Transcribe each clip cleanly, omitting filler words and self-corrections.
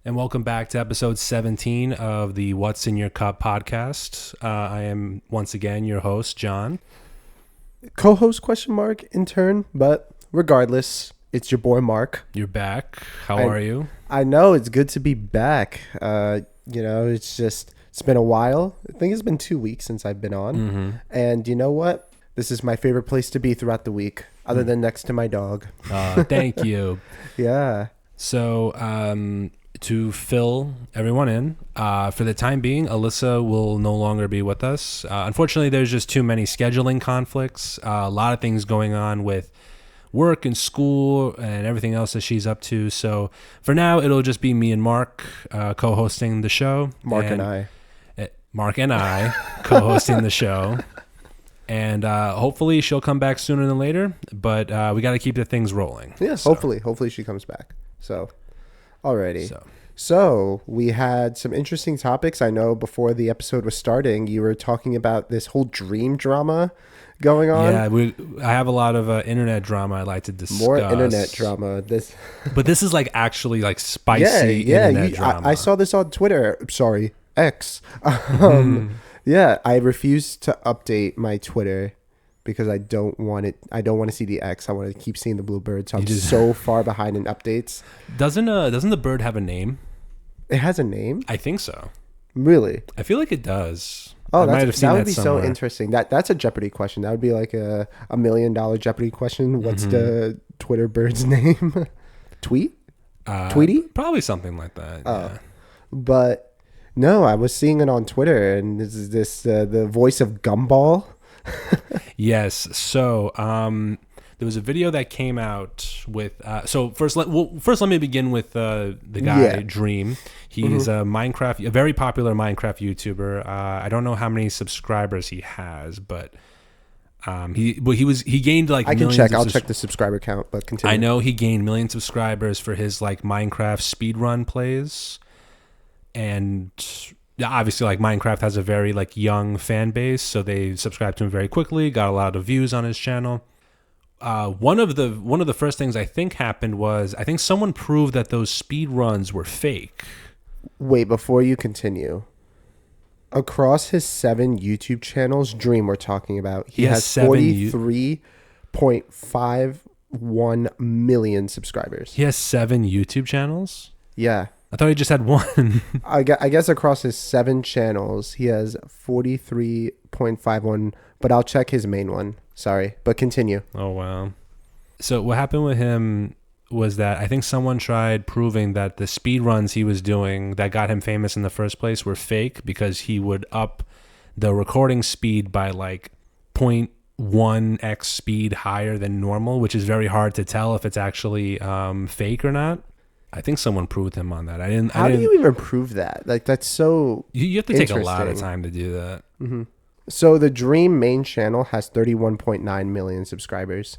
And welcome back to episode 17 of the What's in Your Cup podcast. I am once again your host, John. Co-host question mark intern, but regardless, it's your boy Mark. You're back. How are you? I know it's good to be back. It's been a while. I think it's been 2 weeks since I've been on. Mm-hmm. And you know what? This is my favorite place to be throughout the week, other than next to my dog. Thank you. Yeah. So, to fill everyone in, for the time being, Alyssa will no longer be with us. Unfortunately, there's just too many scheduling conflicts. A lot of things going on with work and school and everything else that she's up to. So for now, it'll just be me and Mark co-hosting the show. Mark and I co-hosting the show. And hopefully she'll come back sooner than later. But we got to keep the things rolling. Yeah, So, hopefully she comes back. So, alrighty. So. So we had some interesting topics. I know before the episode was starting, you were talking about this whole dream drama going on. Yeah, I have a lot of internet drama I'd like to discuss. More internet drama. But this is like actually like spicy internet drama. I saw this on Twitter. Sorry, X. Yeah, I refuse to update my Twitter because I don't want it. I don't want to see the X. I want to keep seeing the blue bird. So I'm so far behind in updates. Doesn't the bird have a name? It has a name? I think so. Really? I feel like it does. Oh, that would be somewhere. So interesting. That's a Jeopardy question. That would be like a $1 million Jeopardy question. What's the Twitter bird's name? Tweet? Tweety? Probably something like that. Yeah. But no, I was seeing it on Twitter, and this is the voice of Gumball. Yes. So there was a video that came out with. So first, let me begin with the guy Dream. He's a very popular Minecraft YouTuber. I don't know how many subscribers he has, but he gained like. I can check. I'll check the subscriber count, but continue. I know he gained millions of subscribers for his like Minecraft speedrun plays, and obviously like Minecraft has a very like young fan base, so they subscribed to him very quickly, got a lot of views on his channel. One of the first things I think happened was I think someone proved that those speed runs were fake. Wait, before you continue, across his 7 YouTube channels, Dream we're talking about, he has 43.51 million subscribers. He has 7 YouTube channels? Yeah. I thought he just had one. I guess across his 7 channels, he has 43.51, but I'll check his main one. Sorry, but continue. Oh, wow. So what happened with him was that I think someone tried proving that the speed runs he was doing that got him famous in the first place were fake because he would up the recording speed by like 0.1x speed higher than normal, which is very hard to tell if it's actually fake or not. I think someone proved him on that. How do you even prove that? Like, that's so You have to take a lot of time to do that. Mm-hmm. So the Dream main channel has 31.9 million subscribers.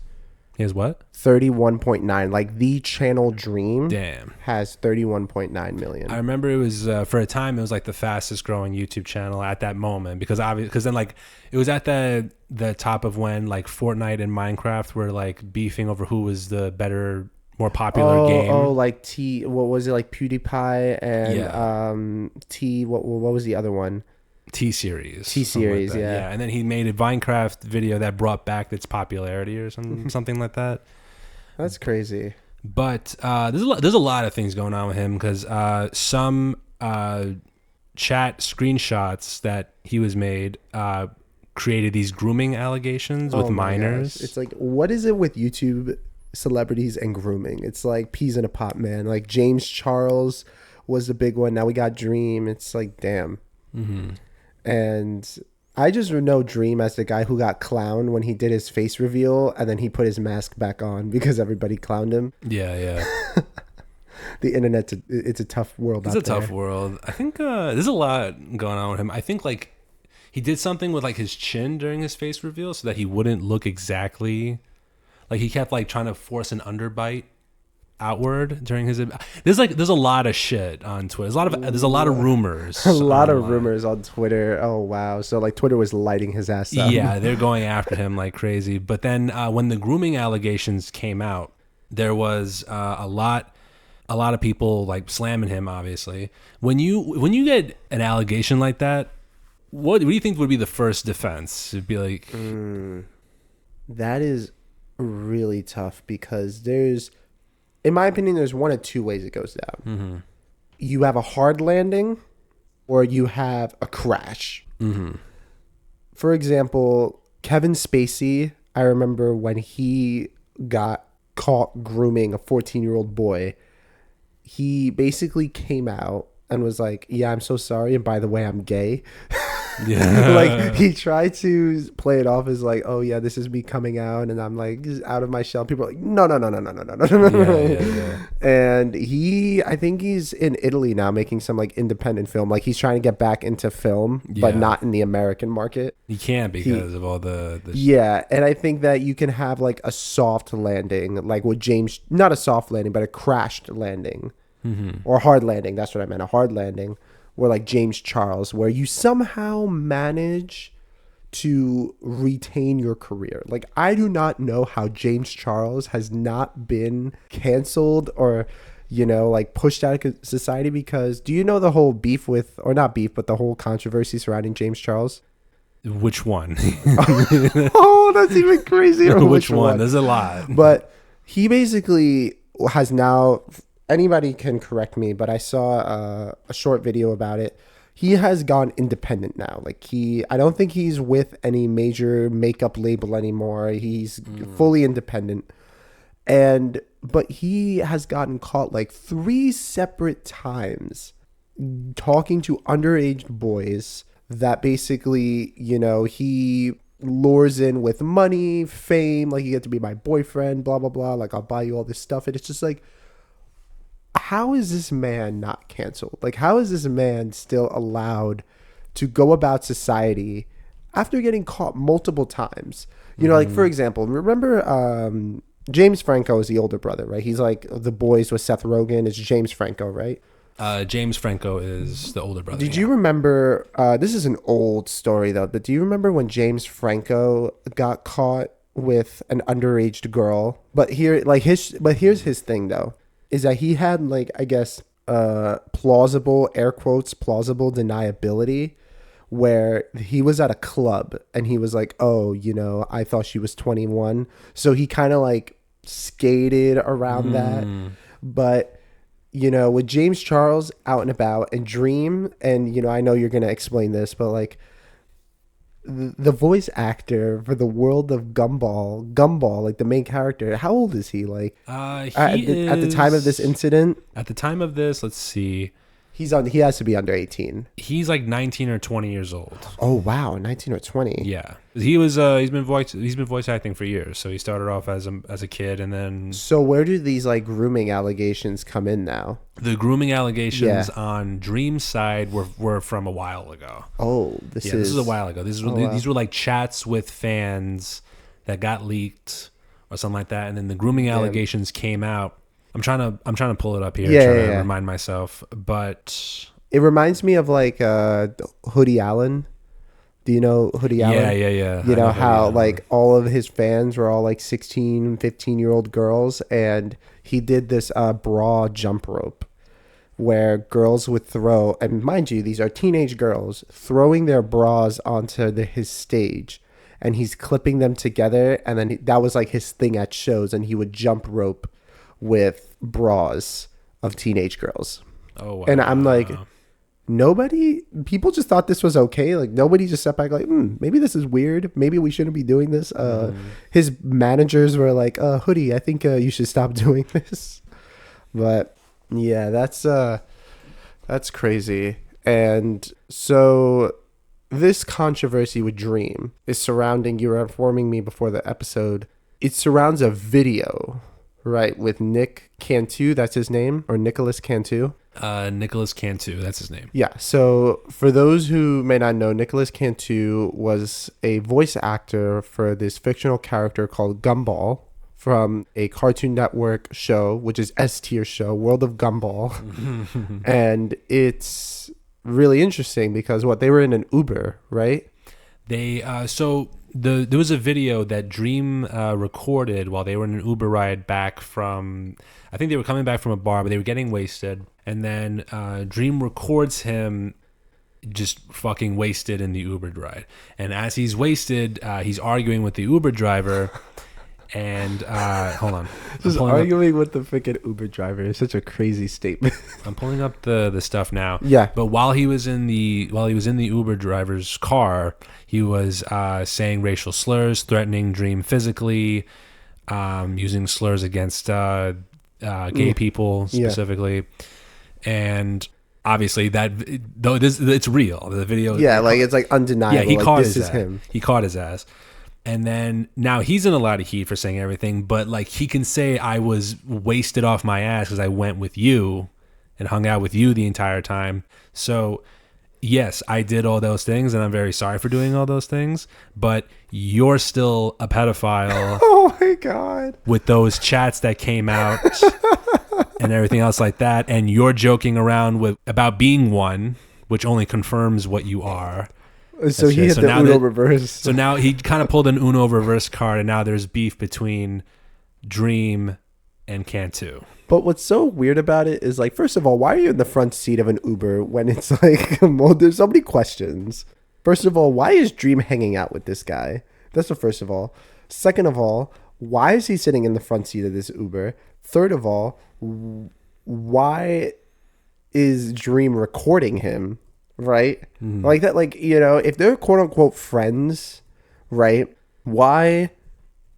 He has what? 31.9. Like the channel Dream has 31.9 million. I remember it was for a time it was like the fastest growing YouTube channel at that moment because then like it was at the top of when like Fortnite and Minecraft were like beefing over who was the better, more popular game. Oh, like what was it, like PewDiePie and what was the other one? T-Series. T-Series, like yeah. And then he made a Minecraft video that brought back its popularity or something like that. That's crazy. But there's a lot of things going on with him because some chat screenshots that he was made created these grooming allegations with minors. Gosh. It's like, what is it with YouTube celebrities and grooming? It's like peas in a pot, man. Like James Charles was the big one. Now we got Dream. It's like, damn. Mm-hmm. And I just know Dream as the guy who got clowned when he did his face reveal and then he put his mask back on because everybody clowned him. Yeah. The internet, it's a tough world. It's a tough world. I think there's a lot going on with him. I think like he did something with like his chin during his face reveal so that he wouldn't look exactly like he kept like trying to force an underbite outward during his. There's a lot of shit on Twitter. There's a lot of rumors. A lot of rumors on Twitter. Oh wow! So like Twitter was lighting his ass up. Yeah, they're going after him like crazy. But then when the grooming allegations came out, there was a lot a lot of people like slamming him. Obviously, when you get an allegation like that, what do you think would be the first defense? It'd be like, that is really tough because there's, in my opinion, there's one of two ways it goes down. mm-hmm. You have a hard landing, or you have a crash. Mm-hmm. For example, Kevin Spacey, I remember when he got caught grooming a 14-year-old boy, he basically came out and was like, yeah, I'm so sorry. And by the way, I'm gay. Yeah. Like, he tried to play it off as like, oh yeah, this is me coming out and I'm like out of my shell. People are like, no. Yeah. And I think he's in Italy now making some like independent film. Like, he's trying to get back into film, but Yeah. not in the American market. You can't because of all the Yeah, and I think that you can have like a soft landing, like with James, not a soft landing, but a crashed landing, or hard landing. That's what I meant, a hard landing, where like James Charles, where you somehow manage to retain your career. Like, I do not know how James Charles has not been canceled or, like pushed out of society, because do you know the whole beef with, or not beef, but the whole controversy surrounding James Charles? Which one? Oh, that's even crazier. Which one? There's a lot. But he basically has now, anybody can correct me, but I saw a short video about it. He has gone independent now. Like, I don't think he's with any major makeup label anymore. He's fully independent. But he has gotten caught like 3 separate times talking to underage boys that basically, he lures in with money, fame, like, you get to be my boyfriend, blah, blah, blah. Like, I'll buy you all this stuff. And it's just like, how is this man not canceled? Like, how is this man still allowed to go about society after getting caught multiple times? Like, for example, remember James Franco is the older brother, right? He's like The Boys with Seth Rogen. It's James Franco, right? James Franco is the older brother. Did you remember, this is an old story though, but do you remember when James Franco got caught with an underage girl? But here's his thing though, is that he had like, I guess, plausible, air quotes, plausible deniability, where he was at a club and he was like, oh, I thought she was 21. So he kind of like skated around that. But with James Charles out and about and Dream, and I know you're going to explain this, but like the voice actor for the world of Gumball, like the main character, how old is he? Like at the time of this incident? At the time of this, let's see. He has to be under 18. He's like 19 or 20 years old. Oh wow, 19 or 20. Yeah. He was he's been voice acting for years. So he started off as a kid, and then. So where do these like grooming allegations come in now? The grooming allegations on Dream's side were from a while ago. Oh, this is a while ago. These were like chats with fans that got leaked or something like that, and then the grooming allegations came out. I'm trying to pull it up here, to remind myself, but it reminds me of like Hoodie Allen. Do you know Hoodie Allen? Yeah. You know how like all of his fans were all like 16, 15-year-old girls, and he did this bra jump rope where girls would throw, and mind you, these are teenage girls throwing their bras onto his stage, and he's clipping them together, and then that was like his thing at shows, and he would jump rope with bras of teenage girls. Oh wow. And I'm like, people just thought this was okay. Like, nobody just sat back like, maybe this is weird, maybe we shouldn't be doing this. His managers were like, Hoodie, I think you should stop doing this. But yeah, that's crazy. And so this controversy with Dream is surrounding, you were informing me before the episode, it surrounds a video, right, with Nick Cantu, that's his name, or Nicholas Cantu? Nicholas Cantu, that's his name. Yeah, so for those who may not know, Nicholas Cantu was a voice actor for this fictional character called Gumball from a Cartoon Network show, which is S-tier show, World of Gumball. And it's really interesting because they were in an Uber, right? They, so there was a video that Dream recorded while they were in an Uber ride back from, I think they were coming back from a bar, but they were getting wasted. And then Dream records him just fucking wasted in the Uber ride. And as he's wasted, he's arguing with the Uber driver. And hold on, just arguing with the freaking Uber driver is such a crazy statement. I'm pulling up the stuff now. Yeah. But while he was in the Uber driver's car, he was saying racial slurs, threatening Dream physically, using slurs against gay people specifically, and obviously that though it's real. The video, it's like undeniable. Yeah, he caught this his is ass. him. He caught his ass. And then now he's in a lot of heat for saying everything, but like he can say I was wasted off my ass because I went with you and hung out with you the entire time. So yes, I did all those things and I'm very sorry for doing all those things, but you're still a pedophile. Oh my God. With those chats that came out and everything else like that. And you're joking around about being one, which only confirms what you are. So he hit the Uno reverse. So now he kind of pulled an Uno reverse card, and now there's beef between Dream and Cantu. But what's so weird about it is, like, first of all, why are you in the front seat of an Uber when it's like, well, there's so many questions. First of all, why is Dream hanging out with this guy? That's the first of all. Second of all, why is he sitting in the front seat of this Uber? Third of all, why is Dream recording him? Right? Like that, like, you know, if they're quote unquote friends, right? Why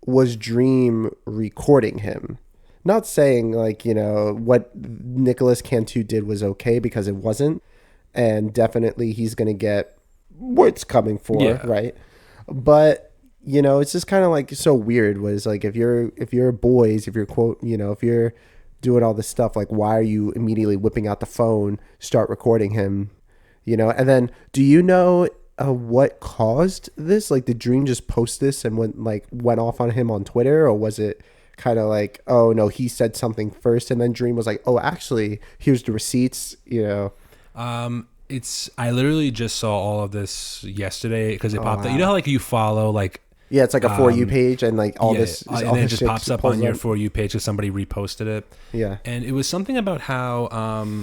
was Dream recording him? Not saying like, you know, what Nicholas Cantu did was okay, because it wasn't. And definitely he's going to get what's coming for, right? But, you know, it's just kind of like so weird was like, if you're boys, if you're quote, you know, if you're doing all this stuff, like why are you immediately whipping out the phone, start recording him? You know, and then do you know what caused this? Like, did Dream just post this and went off on him on Twitter, or was it kind of like, oh no, he said something first, and then Dream was like, oh, actually, here's the receipts. You know, I literally just saw all of this yesterday because it popped up. You know how like you follow like. Yeah, it's like a For You page, and like all this, and all then it this just pops up on your For You page because somebody reposted it. Yeah, and it was something about how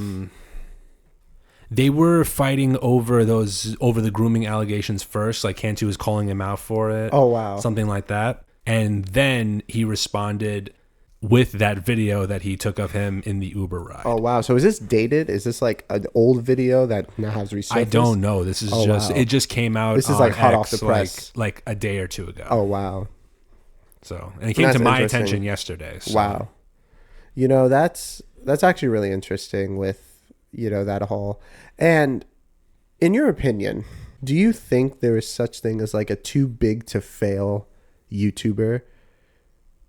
they were fighting over the grooming allegations first. Like Cantu was calling him out for it. Oh wow, something like that. And then he responded with that video that he took of him in the Uber ride. Oh wow, so is this dated? Is this like an old video that now has resurfaced? I don't know. This is it just came out. This is like hot off the press, like a day or two ago. Oh wow. So, and it came to my attention yesterday. So. Wow. You know, that's actually really interesting with, you know, that whole. And in your opinion, do you think there is such thing as like a too big to fail YouTuber?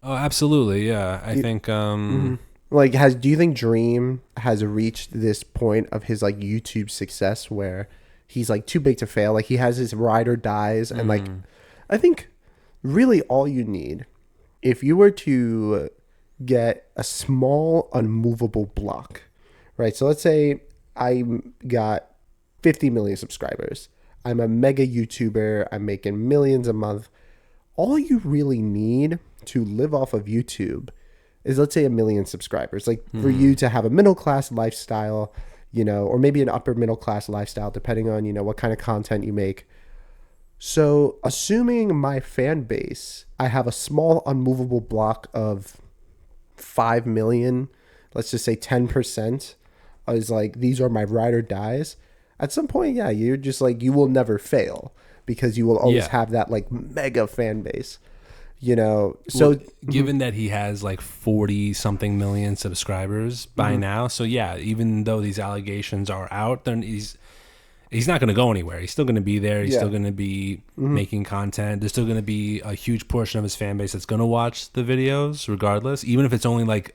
Oh, absolutely. Yeah. I think, like, do you think Dream has reached this point of his like YouTube success where he's like too big to fail? Like he has his ride or dies. And like, I think really all you need, if you were to get a small unmovable block, right? So let's say I got 50 million subscribers. I'm a mega YouTuber. I'm making millions a month. All you really need to live off of YouTube is, let's say, 1 million subscribers. Like for you to have a middle class lifestyle, you know, or maybe an upper middle class lifestyle, depending on, you know, what kind of content you make. So assuming my fan base, I have a small unmovable block of 5 million, let's just say 10%. Is like, these are my ride or dies. At some point, yeah, you're just like, you will never fail because you will always have that like mega fan base, you know. So well, given that he has like 40 something million subscribers by now, so yeah, even though these allegations are out, then he's not going to go anywhere. He's still going to be there. He's still going to be making content. There's still going to be a huge portion of his fan base that's going to watch the videos regardless, even if it's only like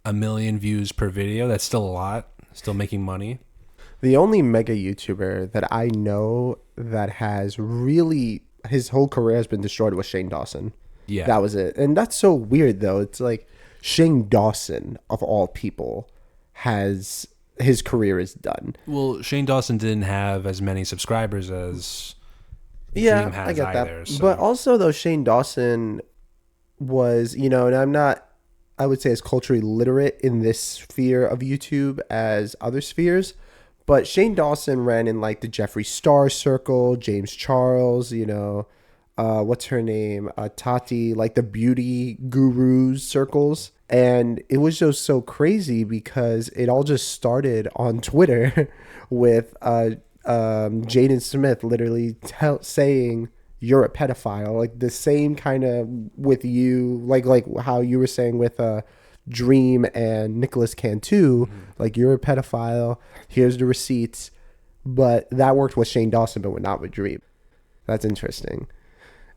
1 million views per video. That's still a lot. Still making money. The only mega YouTuber that I know that has really, his whole career has been destroyed was Shane Dawson. Yeah. That was it. And that's so weird though. It's like Shane Dawson of all people has, his career is done. Well, Shane Dawson didn't have as many subscribers as Yeah, Dream I has get either. that. So. But also, though, Shane Dawson was, you know, and I'm not, I would say, as culturally literate in this sphere of YouTube as other spheres. But Shane Dawson ran in like the Jeffree Star circle, James Charles, you know, what's her name? Tati, like the beauty gurus circles. And it was just so crazy because it all just started on Twitter with Jaden Smith literally saying, "You're a pedophile." Like the same kind of with you, like how you were saying with Dream and Nicholas Cantu, like, "You're a pedophile. Here's the receipts." But that worked with Shane Dawson, but not with Dream. That's interesting.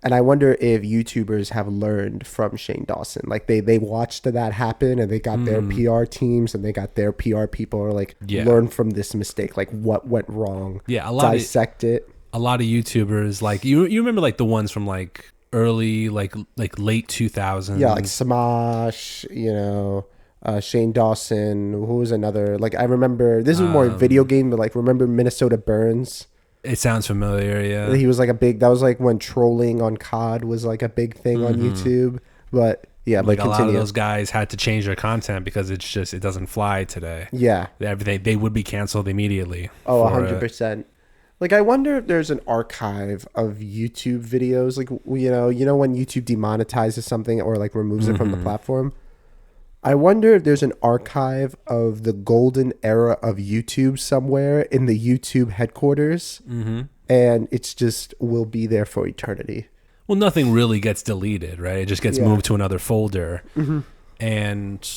And I wonder if YouTubers have learned from Shane Dawson. Like they watched that happen and they got their PR teams and they got their PR people or like learn from this mistake. Like what went wrong. Yeah, dissect it. A lot of YouTubers, like you remember like the ones from like early like late 2000s. Yeah, like Smosh, you know, Shane Dawson. Who was another? Like I remember this was more video game, but like remember Minnesota Burns. It sounds familiar, yeah. He was like that was like when trolling on COD was like a big thing on YouTube. But yeah, like but a lot of those guys had to change their content because it's just, it doesn't fly today. Yeah. They would be canceled immediately. Oh, 100%. Like I wonder if there's an archive of YouTube videos. Like, you know when YouTube demonetizes something or like removes it from the platform? I wonder if there's an archive of the golden era of YouTube somewhere in the YouTube headquarters, and it's just will be there for eternity. Well, nothing really gets deleted, right? It just gets moved to another folder. And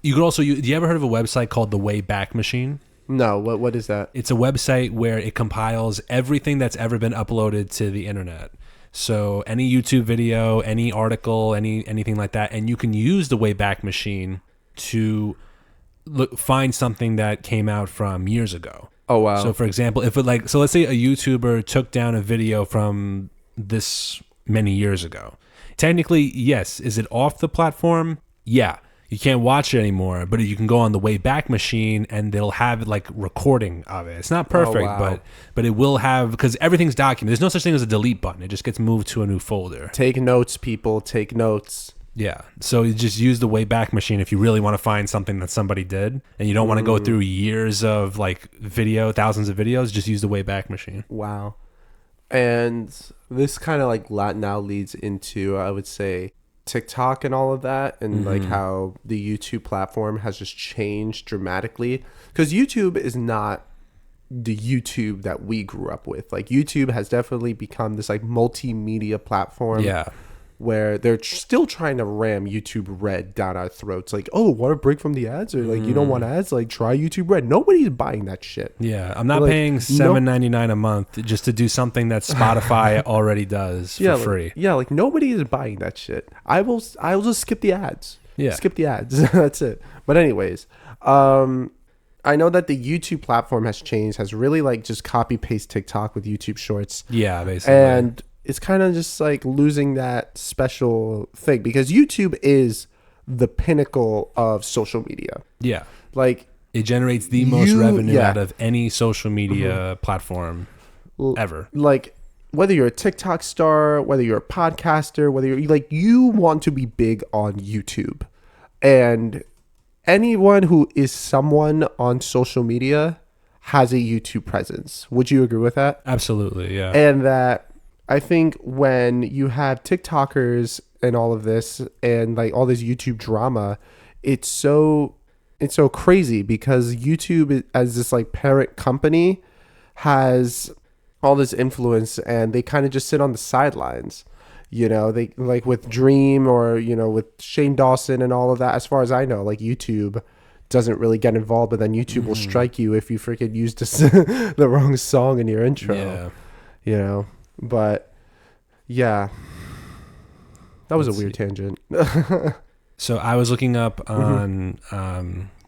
you could also, do you ever heard of a website called the Wayback Machine? No, what is that? It's a website where it compiles everything that's ever been uploaded to the internet. So any YouTube video, any article, anything like that, and you can use the Wayback Machine to find something that came out from years ago. Oh wow! So for example, if it let's say a YouTuber took down a video from this many years ago, technically yes, is it off the platform? Yeah. You can't watch it anymore, but you can go on the Wayback Machine and they'll have like recording of it. It's not perfect, but it will have, because everything's documented. There's no such thing as a delete button. It just gets moved to a new folder. Take notes, people. Take notes. Yeah. So you just use the Wayback Machine if you really want to find something that somebody did and you don't want to go through years of like thousands of videos. Just use the Wayback Machine. Wow. And this kind of like now leads into, I would say, TikTok and all of that, and like how the YouTube platform has just changed dramatically, because YouTube is not the YouTube that we grew up with. Like YouTube has definitely become this like multimedia platform where they're still trying to ram YouTube Red down our throats. Like, oh, want to break from the ads, or like you don't want ads, like try YouTube Red. Nobody's buying that shit. Yeah, I'm not paying $7.99 a month just to do something that Spotify already does for free. Like nobody is buying that shit. I'll just skip the ads. Yeah, skip the ads. That's it. But anyways, I know that the YouTube platform has changed, has really like just copy paste TikTok with YouTube Shorts. Yeah, basically. And it's kind of just like losing that special thing, because YouTube is the pinnacle of social media. Yeah. Like it generates the most revenue out of any social media platform ever. Like whether you're a TikTok star, whether you're a podcaster, whether you're like, you want to be big on YouTube, and anyone who is someone on social media has a YouTube presence. Would you agree with that? Absolutely. Yeah. And that, I think when you have TikTokers and all of this and like all this YouTube drama, it's so crazy because YouTube as this like parent company has all this influence, and they kind of just sit on the sidelines. You know, they like with Dream or, you know, with Shane Dawson and all of that. As far as I know, like YouTube doesn't really get involved, but then YouTube will strike you if you freaking used the wrong song in your intro. Yeah. You know. But yeah, that was a weird tangent. So I was looking up on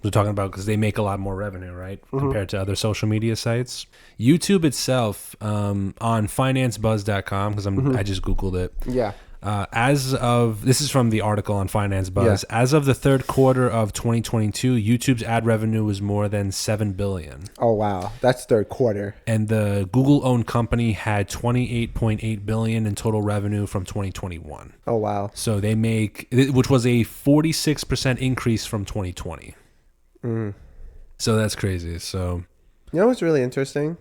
we're talking about, because they make a lot more revenue, right, compared to other social media sites. YouTube itself, on financebuzz.com, because I just googled it. Yeah. This is from the article on Finance Buzz. Yeah. As of the third quarter of 2022, YouTube's ad revenue was more than $7 billion. Oh wow, that's third quarter. And the Google-owned company had $28.8 billion in total revenue from 2021. Oh wow. So they make, which was a 46% increase from 2020. So that's crazy. So, you know what's really interesting?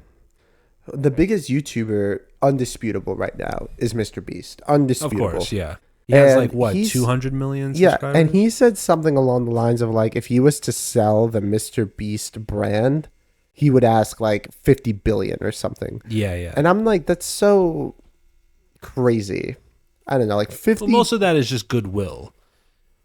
The biggest YouTuber, undisputable right now, is Mr. Beast. Undisputable. Of course, yeah. He has like, what, 200 million subscribers? Yeah, and he said something along the lines of like, if he was to sell the Mr. Beast brand, he would ask like 50 billion or something. Yeah. And I'm like, that's so crazy. I don't know, like 50. Well, most of that is just goodwill.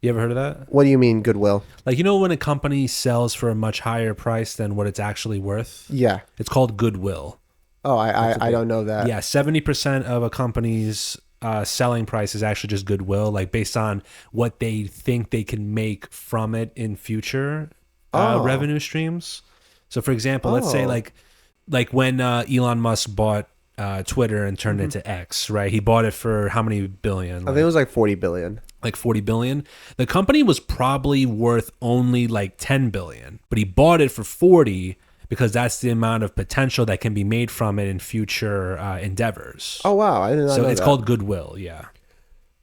You ever heard of that? What do you mean goodwill? Like, you know when a company sells for a much higher price than what it's actually worth? Yeah. It's called goodwill. Oh, I don't know that. Yeah, 70% of a company's selling price is actually just goodwill, like based on what they think they can make from it in future revenue streams. So, for example, let's say like when Elon Musk bought Twitter and turned it into X, right? He bought it for how many billion? I think it was like 40 billion. Like 40 billion. The company was probably worth only like 10 billion, but he bought it for 40 because that's the amount of potential that can be made from it in future endeavors. Oh, wow. I didn't know So it's that. called goodwill, yeah.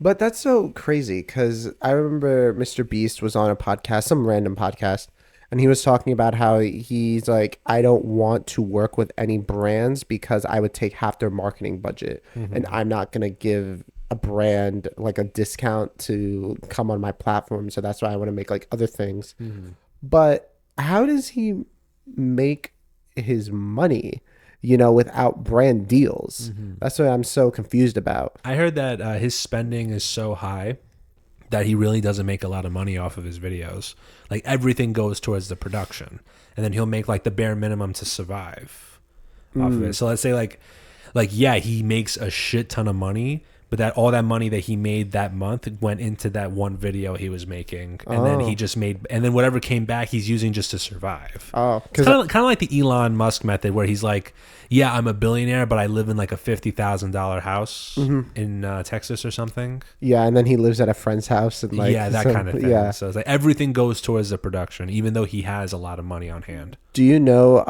But that's so crazy because I remember Mr. Beast was on a podcast, some random podcast, and he was talking about how he's like, I don't want to work with any brands because I would take half their marketing budget, and I'm not going to give a brand like a discount to come on my platform. So that's why I want to make like other things. But how does he make his money, without brand deals? That's what I'm so confused about. I heard that his spending is so high that he really doesn't make a lot of money off of his videos. Like everything goes towards the production, and then he'll make like the bare minimum to survive off of it. So let's say like yeah, he makes a shit ton of money, but that all that money that he made that month went into that one video he was making, and then he just made, and then whatever came back, he's using just to survive. Oh, it's kind of like the Elon Musk method, where he's like, "Yeah, I'm a billionaire, but I live in like a $50,000 house in Texas or something." Yeah, and then he lives at a friend's house, and like that kind of thing. Yeah, so it's like everything goes towards the production, even though he has a lot of money on hand. Do you know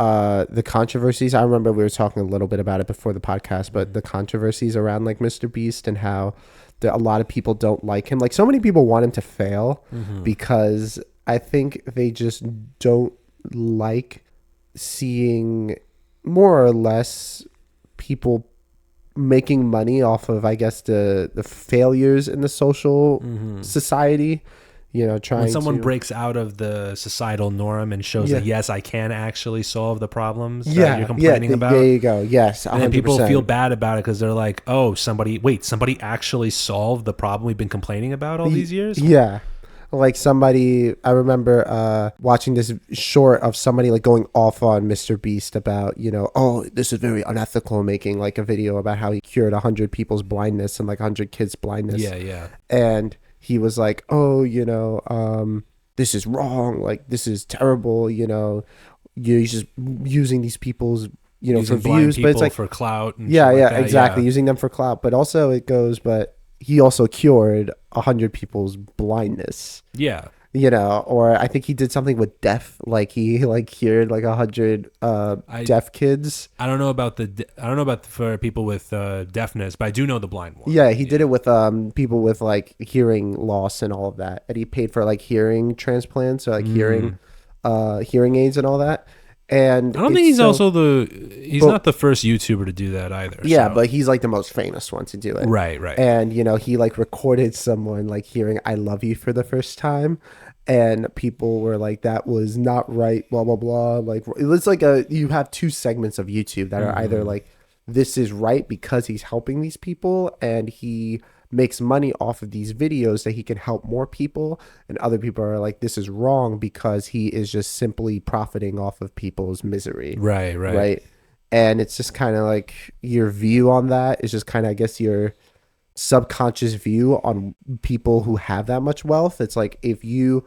the controversies? I remember we were talking a little bit about it before the podcast, but the controversies around like Mr. Beast and how a lot of people don't like him. Like so many people want him to fail because I think they just don't like seeing more or less people making money off of, I guess, the failures in the social society. Trying when someone breaks out of the societal norm and shows that, yes, I can actually solve the problems that you're complaining about. There you go. Yes, 100%. And then people feel bad about it because they're like, oh, somebody actually solved the problem we've been complaining about all these years? Yeah. Like somebody, I remember watching this short of somebody like going off on Mr. Beast about, oh, this is very unethical, making like a video about how he cured 100 people's blindness and like 100 kids' blindness. Yeah. And he was like, oh, this is wrong. Like, this is terrible. You're just using these people's, for views, but it's like for clout. And exactly. Using them for clout. But also it goes, but he also cured 100 people's blindness. Yeah. Or I think he did something with deaf, like he like cured like 100 deaf kids. I don't know about for people with deafness, but I do know the blind one. Yeah, he did it with people with like hearing loss and all of that, and he paid for like hearing transplants, so like hearing aids and all that. And I don't think he's not the first YouTuber to do that either. Yeah, but he's like the most famous one to do it. Right. And he like recorded someone like hearing "I love you" for the first time, and people were like, "That was not right." Blah blah blah. Like it's like you have two segments of YouTube that are either like, "This is right because he's helping these people and he makes money off of these videos that he can help more people," and other people are like, this is wrong because he is just simply profiting off of people's misery. Right. And it's just kind of like your view on that is just kind of, I guess, your subconscious view on people who have that much wealth. It's like if you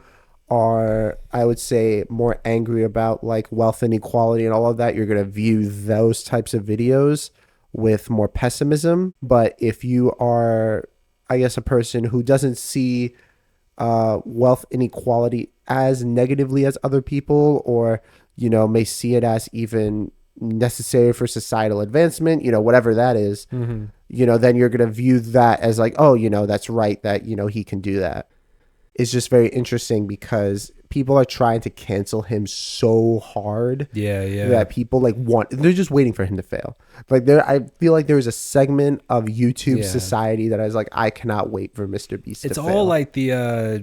are, I would say, more angry about like wealth inequality and all of that, you're going to view those types of videos with more pessimism. But if you are, I guess, a person who doesn't see wealth inequality as negatively as other people, or, may see it as even necessary for societal advancement, whatever that is, then you're going to view that as like, oh, that's right that, he can do that. It's just very interesting because people are trying to cancel him so hard. Yeah. That people they're just waiting for him to fail. I feel like there is a segment of YouTube society that is like, I cannot wait for Mr. Beast to fail. It's all like I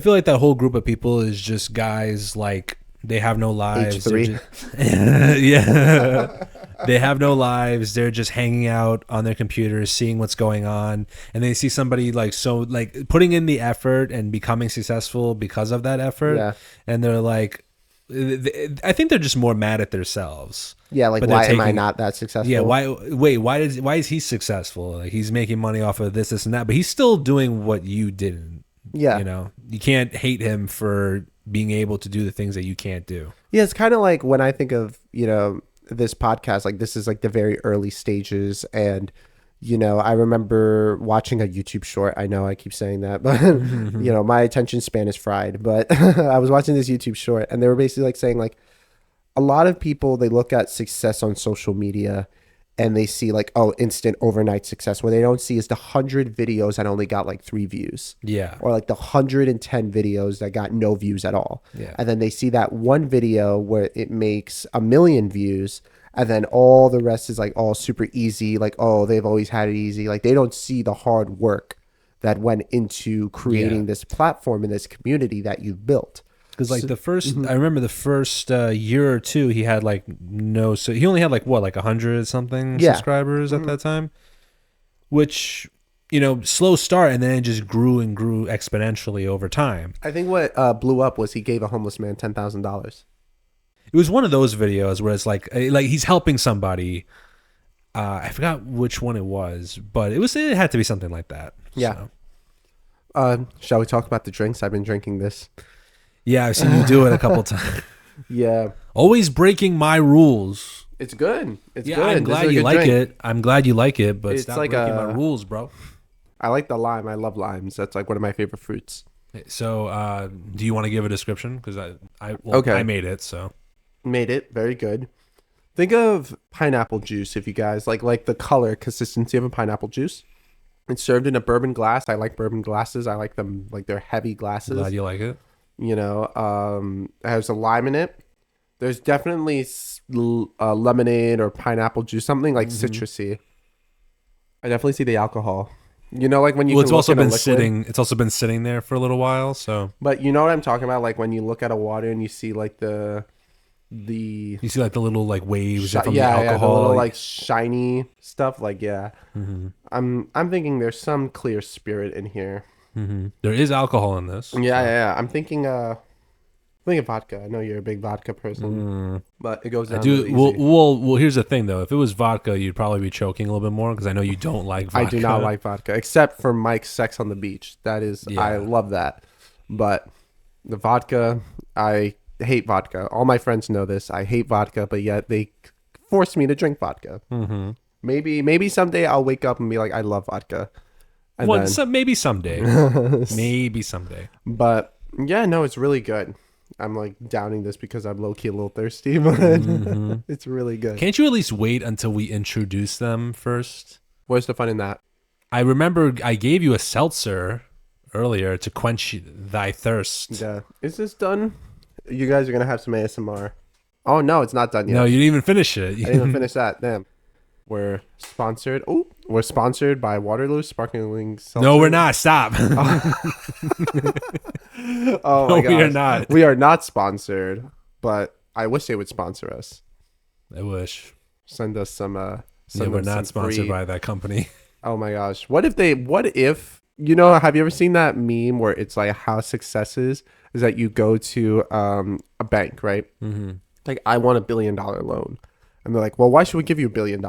feel like that whole group of people is just guys like they have no lives. H3. Yeah. They have no lives. They're just hanging out on their computers, seeing what's going on. And they see somebody putting in the effort and becoming successful because of that effort. Yeah. And they're like, I think they're just more mad at themselves. Yeah, like, why am I not that successful? Yeah, why is he successful? Like, he's making money off of this and that, but he's still doing what you didn't. Yeah. You can't hate him for being able to do the things that you can't do. Yeah, it's kind of like when I think of, this podcast, like, this is like the very early stages, and I remember watching a YouTube short. I know I keep saying that, but my attention span is fried, but I was watching this YouTube short, and they were basically like saying, like, a lot of people, they look at success on social media and they see like, oh, instant overnight success. What they don't see is the 100 videos that only got like 3 views. Yeah. Or like the 110 videos that got no views at all. Yeah. And then they see that one video where it makes 1 million views, and then all the rest is like all super easy. Like, oh, they've always had it easy. Like, they don't see the hard work that went into creating this platform and this community that you've built. Because like I remember the first year or two, he had like so he only had like 100 something subscribers at that time, which, slow start, and then it just grew and grew exponentially over time. I think what blew up was he gave a homeless man $10,000. It was one of those videos where it's like he's helping somebody. I forgot which one it was, but it had to be something like that. Yeah. So. Shall we talk about the drinks? I've been drinking this. Yeah, I've seen you do it a couple times. Yeah. Always breaking my rules. It's good. It's good. I'm glad you like it. I'm glad you like it, but stop like breaking my rules, bro. I like the lime. I love limes. That's like one of my favorite fruits. So, do you want to give a description? Because I made it, so. Made it. Very good. Think of pineapple juice, if you guys like the color consistency of a pineapple juice. It's served in a bourbon glass. I like bourbon glasses. I like them like they're heavy glasses. Glad you like it. It has a lime in it. There's definitely lemonade or pineapple juice, something like citrusy. I definitely see the alcohol. Like when you. Well, it's also been sitting. It's also been sitting there for a little while. So. But you know what I'm talking about? Like when you look at a water and you see like you see like the little like waves from the alcohol, the little like shiny stuff. Like I'm thinking there's some clear spirit in here. There is alcohol in this. Yeah. I'm thinking vodka. I know you're a big vodka person, but it goes down. Really easy. Well, here's the thing though. If it was vodka, you'd probably be choking a little bit more because I know you don't like vodka. I do not like vodka, except for Mike's Sex on the Beach. That is, I love that. But the vodka, I hate vodka. All my friends know this. I hate vodka, but yet they force me to drink vodka. Maybe someday I'll wake up and be like, I love vodka. Maybe someday. Maybe someday. But yeah, no, it's really good. I'm like downing this because I'm low key a little thirsty, but it's really good. Can't you at least wait until we introduce them first? Where's the fun in that? I remember I gave you a seltzer earlier to quench thy thirst. Yeah. Is this done? You guys are going to have some ASMR. Oh, no, it's not done yet. No, you didn't even finish it. I didn't even finish that. Damn. We're sponsored. Oh, we're sponsored by Waterloo Sparkling Seltzer. No, we're not. Stop. Oh my god. We are not. We are not sponsored, but I wish they would sponsor us. I wish. Send us some we're not sponsored by that company. Oh my gosh. What if have you ever seen that meme where it's like how success is that you go to a bank, right? Like, I want $1 billion loan. And they're like, well, why should we give you $1 billion?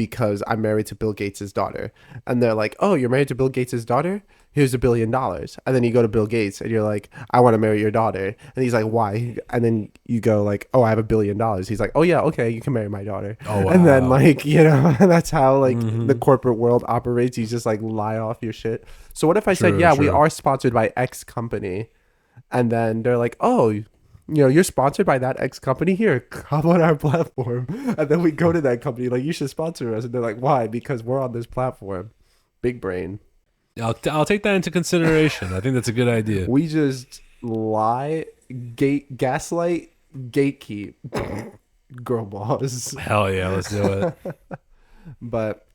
because I'm married to Bill Gates' daughter. And they're like, oh, you're married to Bill Gates' daughter? Here's $1 billion. And then you go to Bill Gates and you're like, I want to marry your daughter. And he's like, why? And then you go like, oh, I have $1 billion. He's like, oh yeah, okay, you can marry my daughter. Oh, wow. And then like, you know, that's how like the corporate world operates. You just like lie off your shit. So what if I said, yeah, we are sponsored by X company. And then they're like, oh, you know, you're sponsored by that X company. Here, come on our platform. And then we go to that company like, you should sponsor us. And they're like, why? Because we're on this platform. Big brain. I'll take that into consideration. I think that's a good idea. We just lie, gaslight, gatekeep. Girl boss. Hell yeah, let's do it. But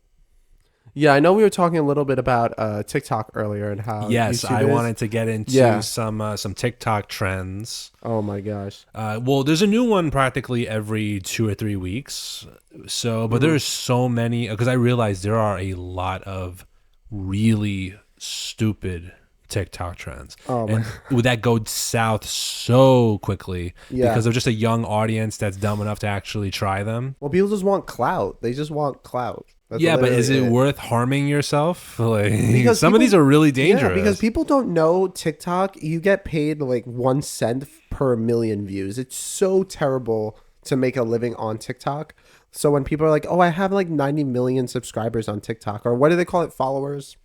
yeah, I know we were talking a little bit about TikTok earlier and how yes, YouTube I is. wanted to get into some TikTok trends. Oh my gosh. Well, there's a new one practically every 2 or 3 weeks. So, but there's so many because I realized there are a lot of really stupid TikTok trends. Oh and that go south so quickly because they're just a young audience that's dumb enough to actually try them. Well, people just want clout. They just want clout. That's but is it worth harming yourself? Like, because some of these are really dangerous. Yeah, because people don't know TikTok. You get paid like 1 cent per million views. It's so terrible to make a living on TikTok. So when people are like, oh, I have like 90 million subscribers on TikTok, or what do they call it? Followers?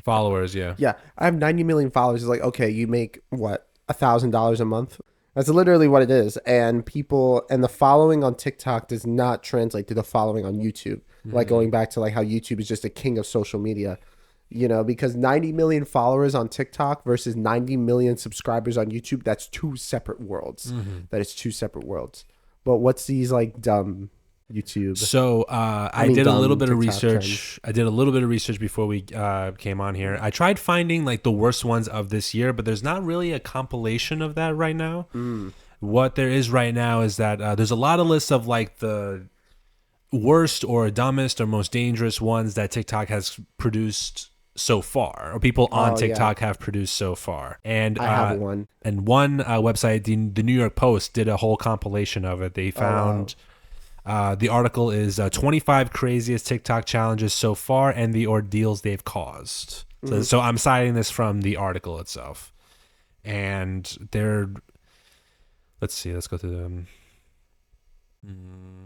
Followers, yeah. Yeah, I have 90 million followers. It's like, okay, you make what, $1,000 a month? That's literally what it is. And the following on TikTok does not translate to the following on YouTube. Like going back to like how YouTube is just a king of social media, you know, because 90 million followers on TikTok versus 90 million subscribers on YouTube, that's 2 separate worlds. That is 2 separate worlds. But what's these like dumb YouTube? So I did a little bit of research. I did a little bit of research before we came on here. I tried finding like the worst ones of this year, but there's not really a compilation of that right now. What there is right now is that there's a lot of lists of like the worst or dumbest or most dangerous ones that TikTok has produced so far, or people on TikTok have produced so far. And I have one. And one website, the New York Post, did a whole compilation of it. They found the article is 25 craziest TikTok challenges so far and the ordeals they've caused. So I'm citing this from the article itself. And let's go through them.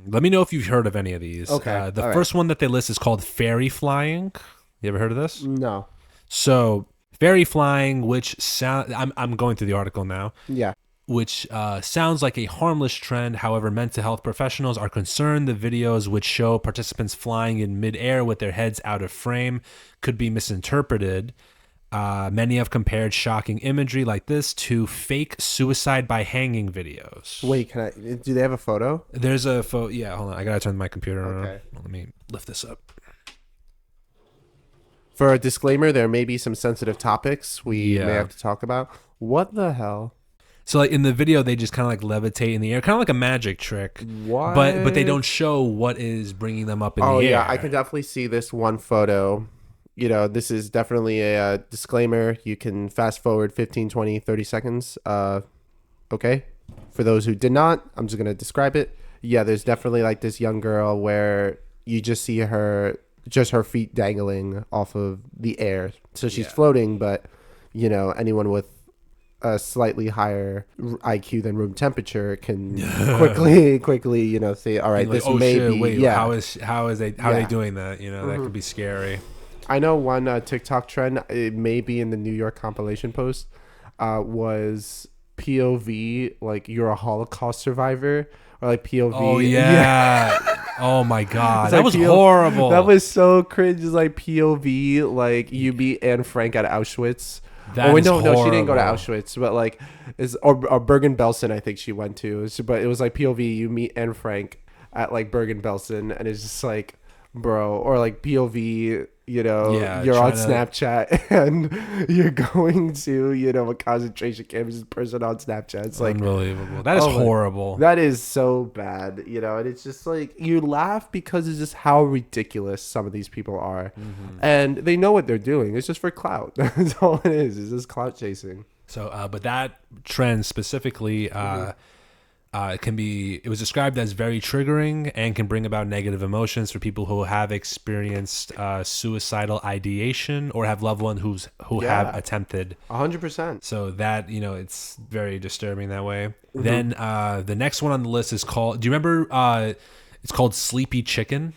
Let me know if you've heard of any of these. Okay. The first one that they list is called fairy flying. You ever heard of this? No. So fairy flying, which I'm going through the article now. Yeah. Which sounds like a harmless trend. However, mental health professionals are concerned the videos which show participants flying in midair with their heads out of frame could be misinterpreted. Many have compared shocking imagery like this to fake suicide by hanging videos. Wait, do they have a photo? There's a photo. Yeah, hold on. I gotta turn my computer on. Okay. Let me lift this up. For a disclaimer, there may be some sensitive topics we may have to talk about. What the hell? So like in the video, they just kind of like levitate in the air, kind of like a magic trick. What? But they don't show what is bringing them up in the air. Oh yeah, I can definitely see this one photo. You know, this is definitely a disclaimer. You can fast forward 15, 20, 30 seconds. Okay. For those who did not, I'm just going to describe it. Yeah, there's definitely like this young girl where you just see her feet dangling off of the air. So she's floating, but, you know, anyone with a slightly higher IQ than room temperature can quickly, you know, say, all right, this like, may shit, be. Wait, yeah. how are they doing that? You know, that could be scary. I know one TikTok trend, it may be in the New York compilation post, was POV, like you're a Holocaust survivor, or like POV. Oh, yeah. Oh, my God. That like was horrible. That was so cringe. It's like POV, like you meet Anne Frank at Auschwitz. No, she didn't go to Auschwitz, but like, or Bergen-Belsen, I think she went to. But it was like POV, you meet Anne Frank at like Bergen-Belsen, and it's just like, bro, or like POV, you know, you're on Snapchat and you're going to, you know, a concentration camp, this person on Snapchat. It's like unbelievable. That is horrible. That is so bad, you know, and it's just like you laugh because it's just how ridiculous some of these people are. And they know what they're doing. It's just for clout. That's all it is. It's just clout chasing. So, but that trend specifically, It was described as very triggering and can bring about negative emotions for people who have experienced suicidal ideation or have loved ones who have attempted. 100%. So that, it's very disturbing that way. Mm-hmm. Then the next one on the list is called, do you remember, it's called Sleepy Chicken?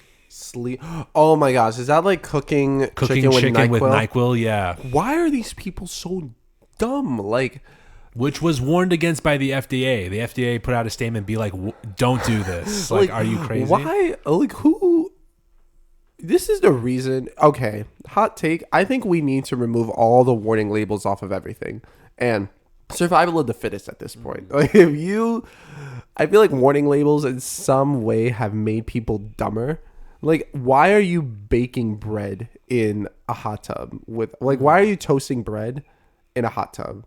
Oh my gosh, is that like cooking chicken with NyQuil? Yeah. Why are these people so dumb? Like, which was warned against by the FDA. The FDA put out a statement, be like, don't do this. Like, are you crazy? Why? Like, who? This is the reason. Okay, hot take. I think we need to remove all the warning labels off of everything. And survival of the fittest at this point. Like, I feel like warning labels in some way have made people dumber. Like, why are you baking bread in a hot tub why are you toasting bread in a hot tub?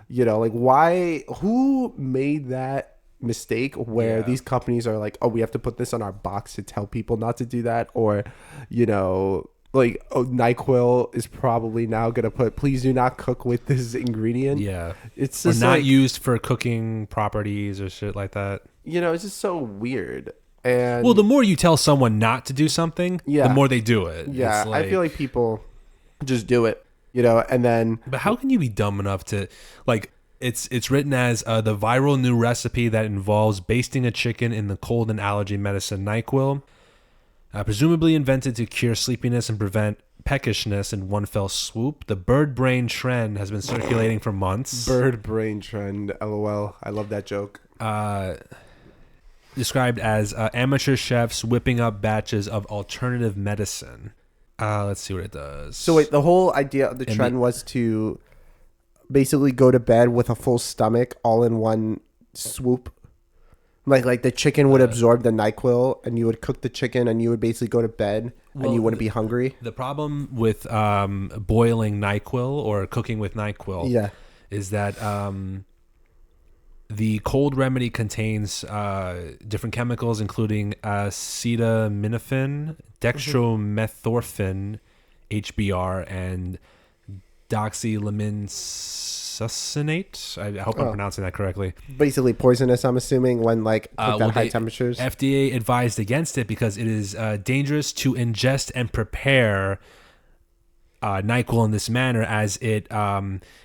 Like, why? Who made that mistake where these companies are like, oh, we have to put this on our box to tell people not to do that? Or, like, NyQuil is probably now going to put, please do not cook with this ingredient. Yeah. It's just not used for cooking properties or shit like that. It's just so weird. And well, the more you tell someone not to do something, the more they do it. Yeah, I feel like people just do it. And then... But how can you be dumb enough to, like, it's written as the viral new recipe that involves basting a chicken in the cold and allergy medicine NyQuil, presumably invented to cure sleepiness and prevent peckishness in one fell swoop. The bird brain trend has been circulating for months. Bird brain trend, LOL. I love that joke. Described as amateur chefs whipping up batches of alternative medicine. Let's see what it does. So wait, the whole idea of the trend was to basically go to bed with a full stomach all in one swoop. Like the chicken would absorb the NyQuil and you would cook the chicken and you would basically go to bed and you wouldn't be hungry. The problem with boiling NyQuil or cooking with NyQuil is that the cold remedy contains different chemicals, including acetaminophen, dextromethorphan, HBr, and doxylamine-succinate. I hope I'm pronouncing that correctly. Basically poisonous, I'm assuming, when cooked at high temperatures. FDA advised against it because it is dangerous to ingest and prepare NyQuil in this manner, as it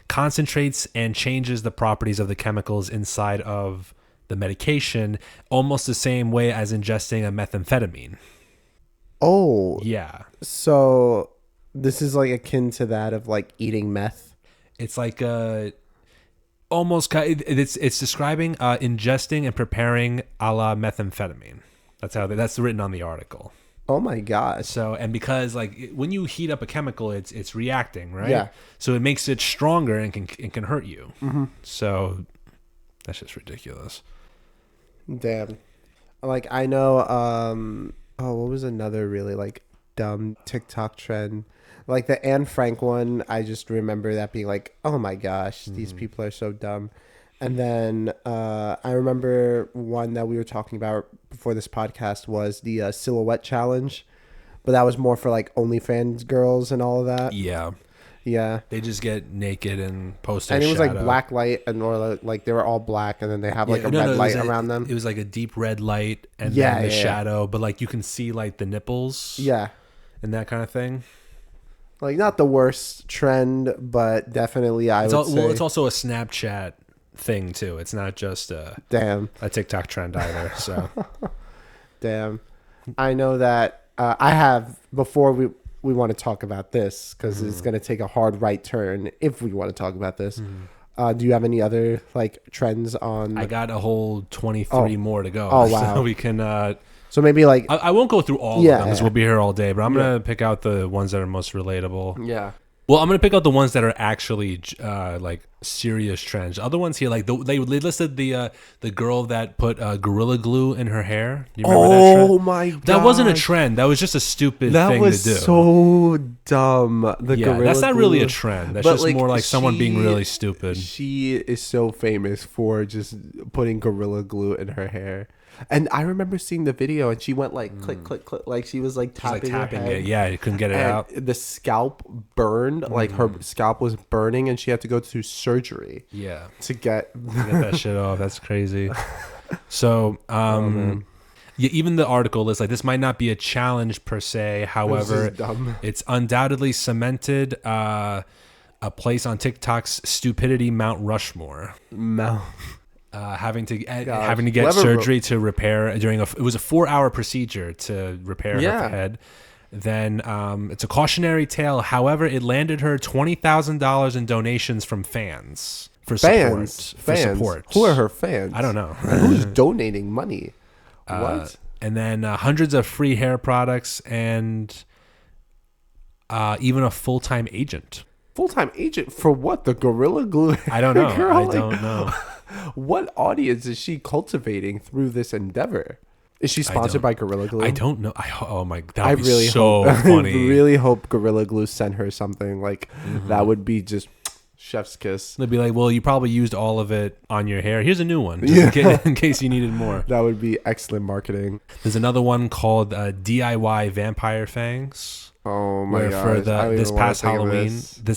concentrates and changes the properties of the chemicals inside of the medication, almost the same way as ingesting a methamphetamine. Oh. Yeah. So this is like akin to that of like eating meth. It's like it's describing ingesting and preparing a la methamphetamine. That's written on the article. Oh my gosh. So, and because like when you heat up a chemical, it's reacting, right? Yeah. So it makes it stronger and can hurt you. Mm-hmm. So that's just ridiculous. Damn. Like, I know, what was another really like dumb TikTok trend? Like the Anne Frank one, I just remember that being like, oh my gosh, these people are so dumb. And then I remember one that we were talking about before this podcast was the silhouette challenge, but that was more for like OnlyFans girls and all of that. Yeah. Yeah. They just get naked and post their And it was shadow. like black light, and or like they were all black, and then they have like a red light around them. It was like a deep red light and then the shadow, but like you can see like the nipples. Yeah. And that kind of thing. Like, not the worst trend, but definitely I would say. Well, it's also a Snapchat thing too. It's not just a TikTok trend either. So damn. I know that I have, before we want to talk about this, because it's going to take a hard right turn if we want to talk about this. Do you have any other like trends on? I got a whole 23 more to go. Oh wow. So we can so maybe like I won't go through all of them because we'll be here all day, but I'm gonna pick out the ones that are most relatable. Yeah. Well, I'm gonna pick out the ones that are actually like serious trends. Other ones here, like they listed the girl that put Gorilla Glue in her hair. You remember that trend? Oh my god! That wasn't a trend. That was just a stupid thing to do. That was so dumb. Gorilla that's not Glue. Really a trend. That's just like, more like someone being really stupid. She is so famous for just putting Gorilla Glue in her hair. And I remember seeing the video, and she went like click, click, click, like she was like tapping her head. it. Yeah, you couldn't get it out. The scalp burned, like her scalp was burning, and she had to go through surgery. Yeah, to get that shit off. That's crazy. So, man. yeah, even the article is like, this might not be a challenge per se. However, This is dumb. it's undoubtedly cemented a place on TikTok's stupidity Mount Rushmore. Having to get Whoever surgery to repair it was a 4-hour procedure to repair her head. Then it's a cautionary tale. However, it landed her $20,000 in donations from fans for support. Who are her fans? I don't know. Who's donating money? What? And then hundreds of free hair products and even a full-time agent. Full-time agent for what? The Gorilla Glue? I don't know. Girl, I don't know. What audience is she cultivating through this endeavor? Is she sponsored by Gorilla Glue? I don't know. Oh my, that I would be really so hope, funny. I really hope Gorilla Glue sent her something like that. Would be just chef's kiss. They'd be like, well, you probably used all of it on your hair. Here's a new one, just in case you needed more. That would be excellent marketing. There's another one called DIY Vampire Fangs. Oh my god! For this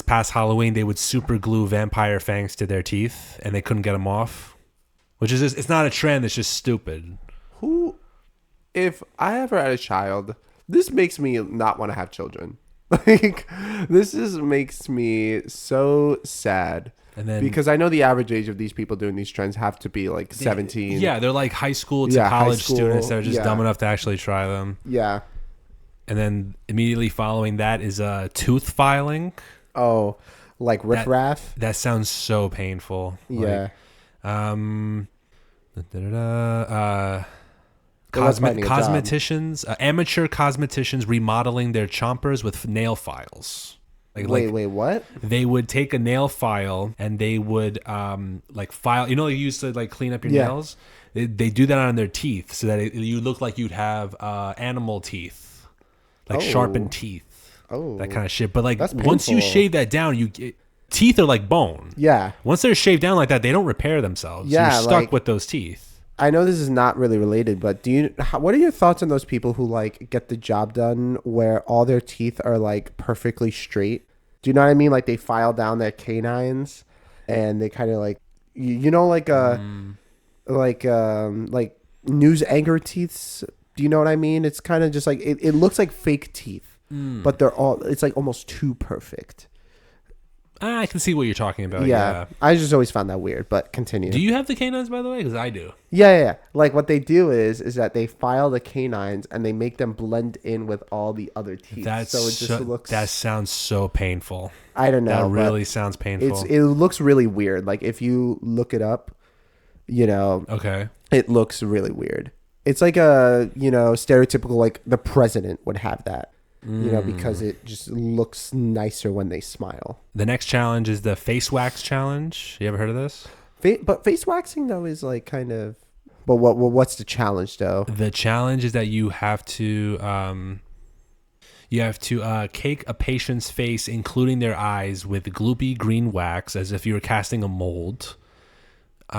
past Halloween, they would super glue vampire fangs to their teeth, and they couldn't get them off. Which is it's not a trend. It's just stupid. Who? If I ever had a child, this makes me not want to have children. Like, makes me so sad. And then, because I know the average age of these people doing these trends have to be like 17. Yeah, they're like high school to college students that are just dumb enough to actually try them. Yeah. And then immediately following that is tooth filing. Oh, like riffraff? That sounds so painful. Yeah. Cosmeticians, amateur cosmeticians remodeling their chompers with nail files. Wait, what? They would take a nail file and they would file. You know, you used to like clean up your nails. They do that on their teeth so that you look like you'd have animal teeth, like sharpened teeth. Oh, that kind of shit. But like once you shave that down, teeth are like bone. Yeah. Once they're shaved down like that, they don't repair themselves. Yeah, you're stuck with those teeth. I know this is not really related, but what are your thoughts on those people who like get the job done where all their teeth are like perfectly straight? Do you know what I mean? Like they file down their canines and they kind of like, like news anchor teeth. Do you know what I mean? It's kind of just like, it looks like fake teeth, but it's like almost too perfect. I can see what you're talking about. Yeah. I just always found that weird, but continue. Do you have the canines, by the way? Because I do. Yeah. Like what they do is that they file the canines and they make them blend in with all the other teeth. So it just looks... That sounds so painful. I don't know. That really sounds painful. It looks really weird. Like if you look it up, okay, it looks really weird. It's like a, stereotypical, like the president would have that. Because it just looks nicer when they smile. The next challenge is the face wax challenge. You ever heard of this? But face waxing though is like kind of. But what's the challenge though? The challenge is that you have to cake a patient's face, including their eyes, with gloopy green wax, as if you were casting a mold. They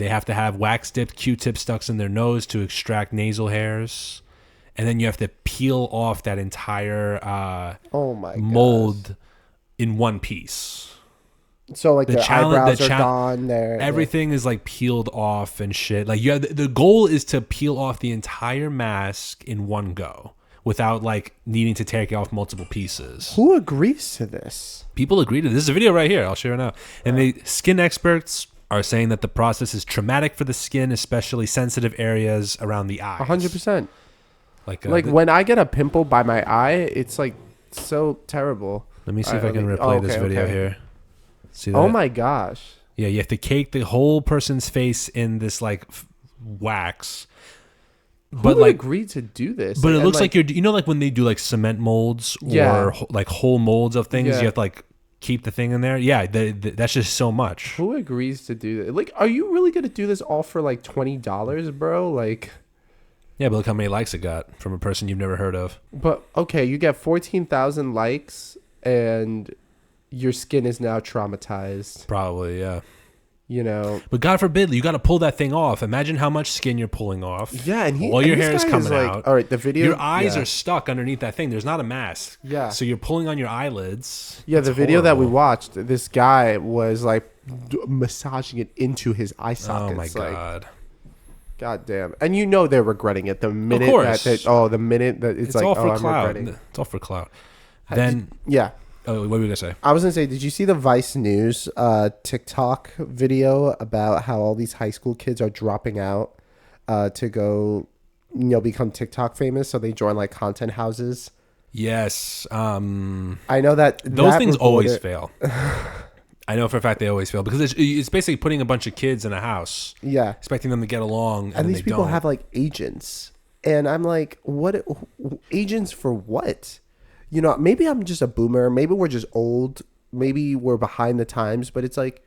have to have wax dipped Q-tips stuck in their nose to extract nasal hairs. And then you have to peel off that entire mold in one piece. So like the eyebrows are gone. Everything is like peeled off and shit. Like the goal is to peel off the entire mask in one go without like needing to take off multiple pieces. Who agrees to this? People agree to this. This is a video right here. I'll share it now. And the skin experts are saying that the process is traumatic for the skin, especially sensitive areas around the eyes. 100%. Like when I get a pimple by my eye, it's like so terrible. Let me see if I can replay this video here. See that? Oh my gosh. Yeah, you have to cake the whole person's face in this like wax. But like agreed to do this? But it looks like you're like when they do like cement molds or like whole molds of things, you have to like keep the thing in there. Yeah, that's just so much. Who agrees to do that? Like, are you really gonna do this all for like $20, bro? Like. Yeah, but look how many likes it got from a person you've never heard of. But, okay, you get 14,000 likes, and your skin is now traumatized. Probably, yeah. But God forbid, you got to pull that thing off. Imagine how much skin you're pulling off. Yeah, and all your hair is coming out. All right, the video... Your eyes are stuck underneath that thing. There's not a mask. Yeah. So you're pulling on your eyelids. Yeah, the video that we watched, this guy was, like, massaging it into his eye sockets. Oh, my God. God damn. And you know they're regretting it the minute course. the minute that it's like, all for I'm clout. regretting. It's all for clout. Then, Yeah. oh, what were you gonna say? I was gonna say, did you see the Vice News TikTok video about how all these high school kids are dropping out to go, become TikTok famous? So they join like content houses. Yes. I know that those things always fail. I know for a fact they always fail because it's basically putting a bunch of kids in a house, expecting them to get along, and these people have like agents, and I'm like, what agents for what? Maybe I'm just a boomer. Maybe we're just old. Maybe we're behind the times. But it's like,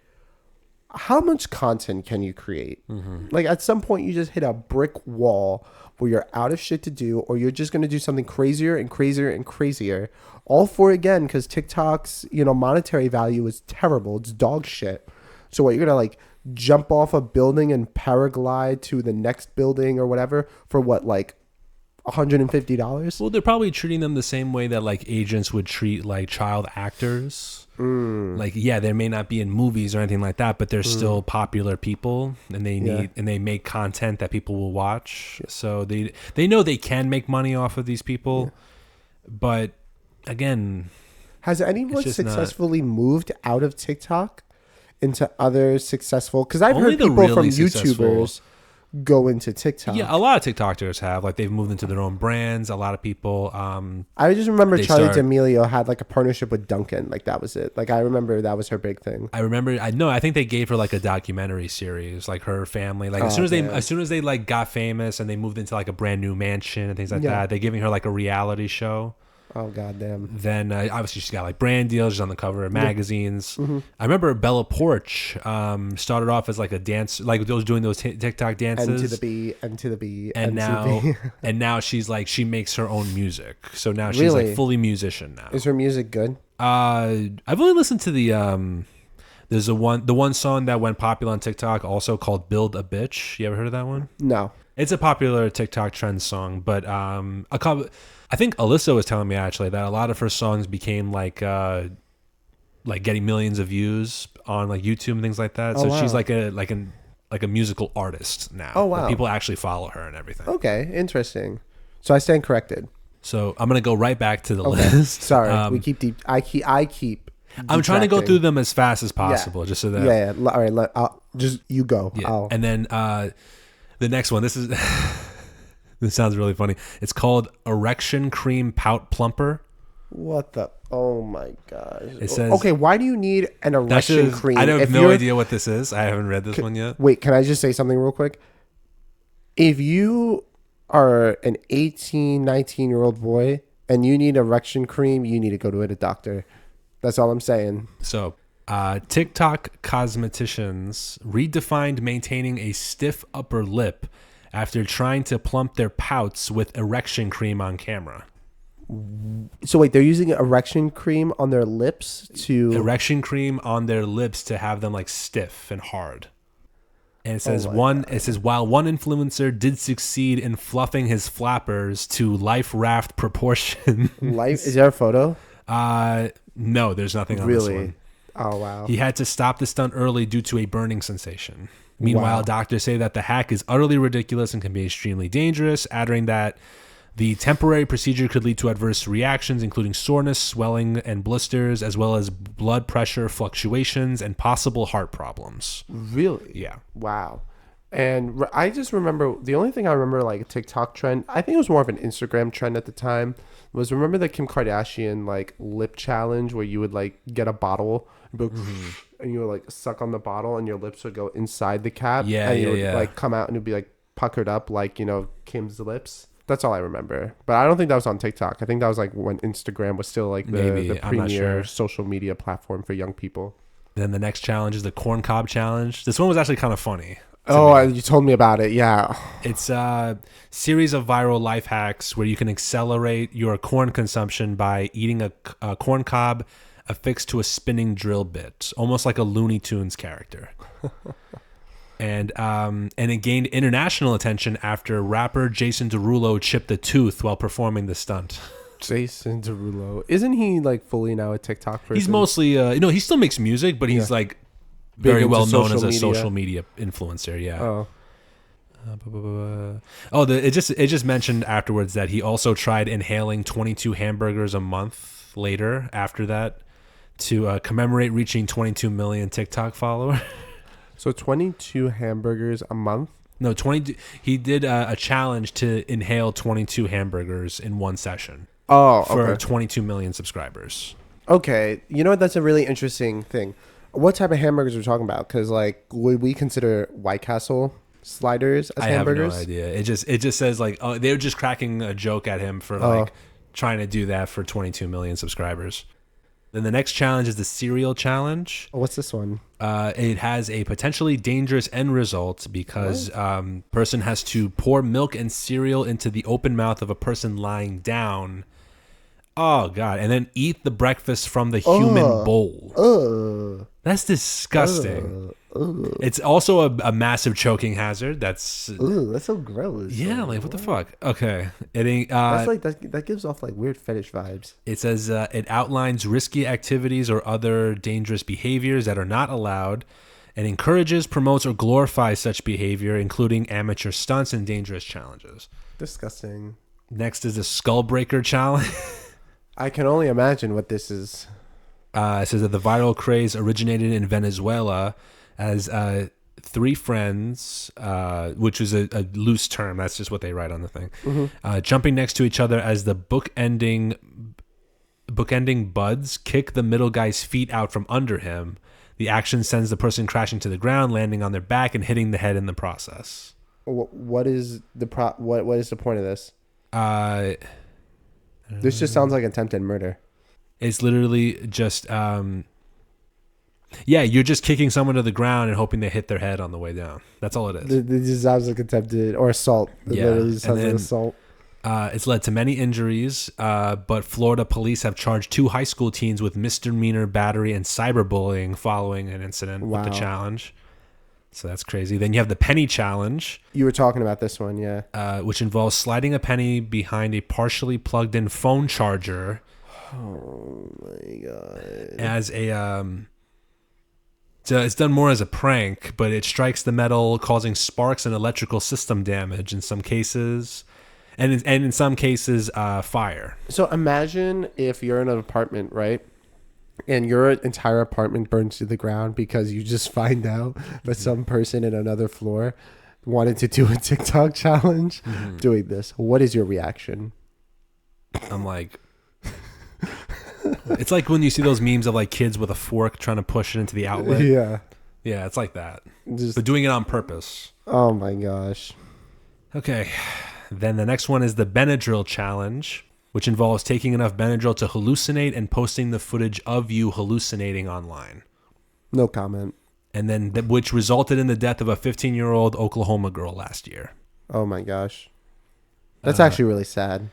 how much content can you create? Like at some point, you just hit a brick wall where you're out of shit to do, or you're just going to do something crazier and crazier and crazier. All for, again, because TikTok's, monetary value is terrible. It's dog shit. So what, you're going to like jump off a building and paraglide to the next building or whatever for what, like $150? Well, they're probably treating them the same way that like agents would treat like child actors. Like, yeah, they may not be in movies or anything like that, but they're still popular people, and they make content that people will watch. So they know they can make money off of these people, but again, has anyone successfully moved out of TikTok into other successful? Because I've heard people from YouTubers go into TikTok. Yeah, a lot of TikTokers have. Like, they've moved into their own brands. A lot of people. I just remember Charli D'Amelio had like a partnership with Dunkin'. Like, that was it. Like, I remember that was her big thing. I think they gave her like a documentary series, like her family. Like, as soon as they like got famous and they moved into like a brand new mansion and things like that, they're giving her like a reality show. Oh, goddamn. Then obviously she's got like brand deals. She's on the cover of magazines. I remember Bella Porch started off as like a dance, like those doing those TikTok dances. And to the B. And now she's like, she makes her own music. So now she's like fully musician now. Is her music good? I've only listened to there's the one song that went popular on TikTok also called Build a Bitch. You ever heard of that one? No. It's a popular TikTok trend song, but I think Alyssa was telling me actually that a lot of her songs became like getting millions of views on like YouTube and things like that. So she's like a musical artist now. Oh wow! Like, people actually follow her and everything. Okay, interesting. So I stand corrected. So I'm gonna go right back to the list. Sorry, we keep deep. I keep. I'm trying to go through them as fast as possible, just so that. Yeah. All right. Just you go. Yeah. And then the next one. This is. This sounds really funny. It's called Erection Cream Pout Plumper. What the? Oh my gosh. It says. Okay, why do you need an erection cream? I have no idea what this is. I haven't read this one yet. Wait, can I just say something real quick? If you are an 18, 19-year-old boy and you need erection cream, you need to go to a doctor. That's all I'm saying. So, TikTok cosmeticians redefined maintaining a stiff upper lip after trying to plump their pouts with erection cream on camera. So wait, they're using erection cream on their lips to... Erection cream on their lips to have them like stiff and hard. And it says while one influencer did succeed in fluffing his flappers to life raft proportions. Is there a photo? No, there's nothing on this one. Oh wow. He had to stop the stunt early due to a burning sensation. Meanwhile, doctors say that the hack is utterly ridiculous and can be extremely dangerous, adding that the temporary procedure could lead to adverse reactions, including soreness, swelling, and blisters, as well as blood pressure fluctuations and possible heart problems. Really? Yeah. Wow. And I just remember, the only thing I remember, like a TikTok trend, I think it was more of an Instagram trend at the time, was remember the Kim Kardashian like lip challenge where you would like get a bottle and you would like suck on the bottle and your lips would go inside the cap. And you would like come out and it would be like puckered up like, Kim's lips. That's all I remember. But I don't think that was on TikTok. I think that was like when Instagram was still like the premier social media platform for young people. Then the next challenge is the corn cob challenge. This one was actually kind of funny. You told me about it. Yeah. It's a series of viral life hacks where you can accelerate your corn consumption by eating a corn cob affixed to a spinning drill bit, almost like a Looney Tunes character. And it gained international attention after rapper Jason Derulo chipped a tooth while performing the stunt. Jason Derulo. Isn't he like fully now a TikTok person? He's mostly, he still makes music, but he's like very well known as a social media influencer. Yeah. Oh. Oh, it just mentioned afterwards that he also tried inhaling 22 hamburgers a month later after that to commemorate reaching 22 million TikTok followers. So 22 hamburgers a month? No, 20. He did a challenge to inhale 22 hamburgers in one session. Oh, for okay. 22 million subscribers. Okay, you know what? That's a really interesting thing. What type of hamburgers are we talking about? Because like, would we consider White Castle sliders as hamburgers? I have no idea. It just says like, oh, they're just cracking a joke at him for like trying to do that for 22 million subscribers. Then the next challenge is the cereal challenge. Oh, what's this one? It has a potentially dangerous end result because person has to pour milk and cereal into the open mouth of a person lying down. Oh God! And then eat the breakfast from the human bowl. That's disgusting. It's also a massive choking hazard. That's so gross. Yeah, like what the fuck? Okay, it ain't. That's like that gives off like weird fetish vibes. It says it outlines risky activities or other dangerous behaviors that are not allowed, and encourages, promotes, or glorifies such behavior, including amateur stunts and dangerous challenges. Disgusting. Next is the skull breaker challenge. I can only imagine what this is. It says that the viral craze originated in Venezuela as three friends, which is a loose term. That's just what they write on the thing. Jumping next to each other as the bookending buds kick the middle guy's feet out from under him. The action sends the person crashing to the ground, landing on their back and hitting the head in the process. What is the what is the point of this? This just sounds like attempted murder. It's literally just, you're just kicking someone to the ground and hoping they hit their head on the way down. That's all it is. It just sounds like attempted or assault. It literally sounds like assault. It's led to many injuries, but Florida police have charged 2 high school teens with misdemeanor battery and cyberbullying following an incident with the challenge. So that's crazy. Then you have the penny challenge. You were talking about this one, yeah. Which involves sliding a penny behind a partially plugged-in phone charger. Oh my God. As a so it's done more as a prank, but it strikes the metal, causing sparks and electrical system damage in some cases, and in some cases, fire. So imagine if you're in an apartment, right? And your entire apartment burns to the ground because you just find out that some person in another floor wanted to do a TikTok challenge doing this. What is your reaction? I'm like, it's like when you see those memes of like kids with a fork trying to push it into the outlet. Yeah, it's like that. But doing it on purpose. Oh my gosh. Okay. Then the next one is the Benadryl challenge, which involves taking enough Benadryl to hallucinate and posting the footage of you hallucinating online. No comment. And then which resulted in the death of a 15-year-old Oklahoma girl last year. Oh my gosh. That's actually really sad.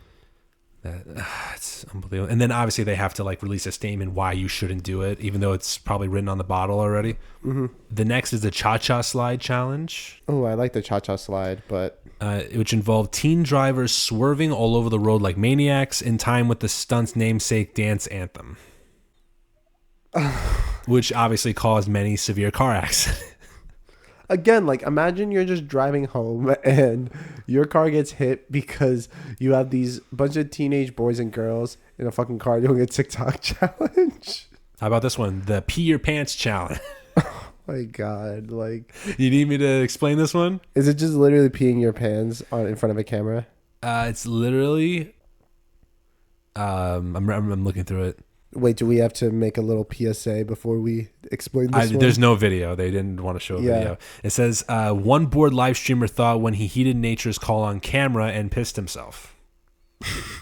It's unbelievable. And then obviously they have to like release a statement why you shouldn't do it, even though it's probably written on the bottle already. The next is the Cha-Cha Slide challenge. Oh, I like the Cha-Cha Slide, but which involved teen drivers swerving all over the road like maniacs in time with the stunt's namesake dance anthem, which obviously caused many severe car accidents. Again, like imagine you're just driving home and your car gets hit because you have these bunch of teenage boys and girls in a fucking car doing a TikTok challenge. How about this one? The Pee Your Pants challenge. Oh my God. Like, you need me to explain this one? Is it just literally peeing your pants in front of a camera? It's literally, I'm looking through it. Wait, do we have to make a little PSA before we explain this one? There's no video. They didn't want to show a video. It says, one bored live streamer thought when he heeded nature's call on camera and pissed himself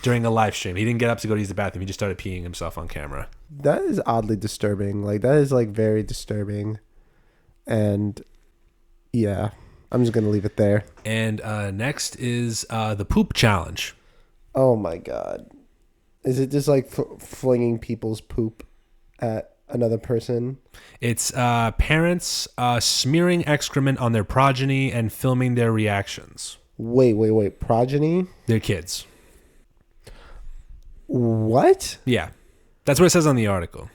during a live stream. He didn't get up to go to use the bathroom. He just started peeing himself on camera. That is oddly disturbing. Like, that is, like, very disturbing. And, yeah, I'm just going to leave it there. And next is the poop challenge. Oh, my God. Is it just like flinging people's poop at another person? It's parents smearing excrement on their progeny and filming their reactions. Wait. Progeny? Their kids. What? Yeah. That's what it says on the article.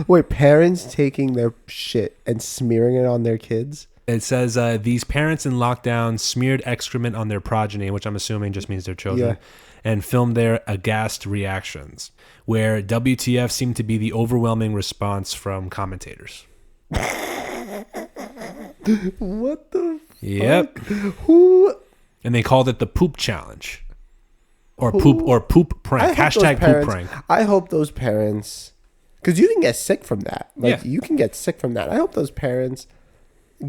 Wait, parents taking their shit and smearing it on their kids? It says these parents in lockdown smeared excrement on their progeny, which I'm assuming just means their children, and filmed their aghast reactions, where WTF seemed to be the overwhelming response from commentators. What the Yep. fuck? Who? And they called it the poop challenge. Or poop prank. Hashtag poop prank. I hope those parents, because you can get sick from that. Like, Yeah. you can get sick from that. I hope those parents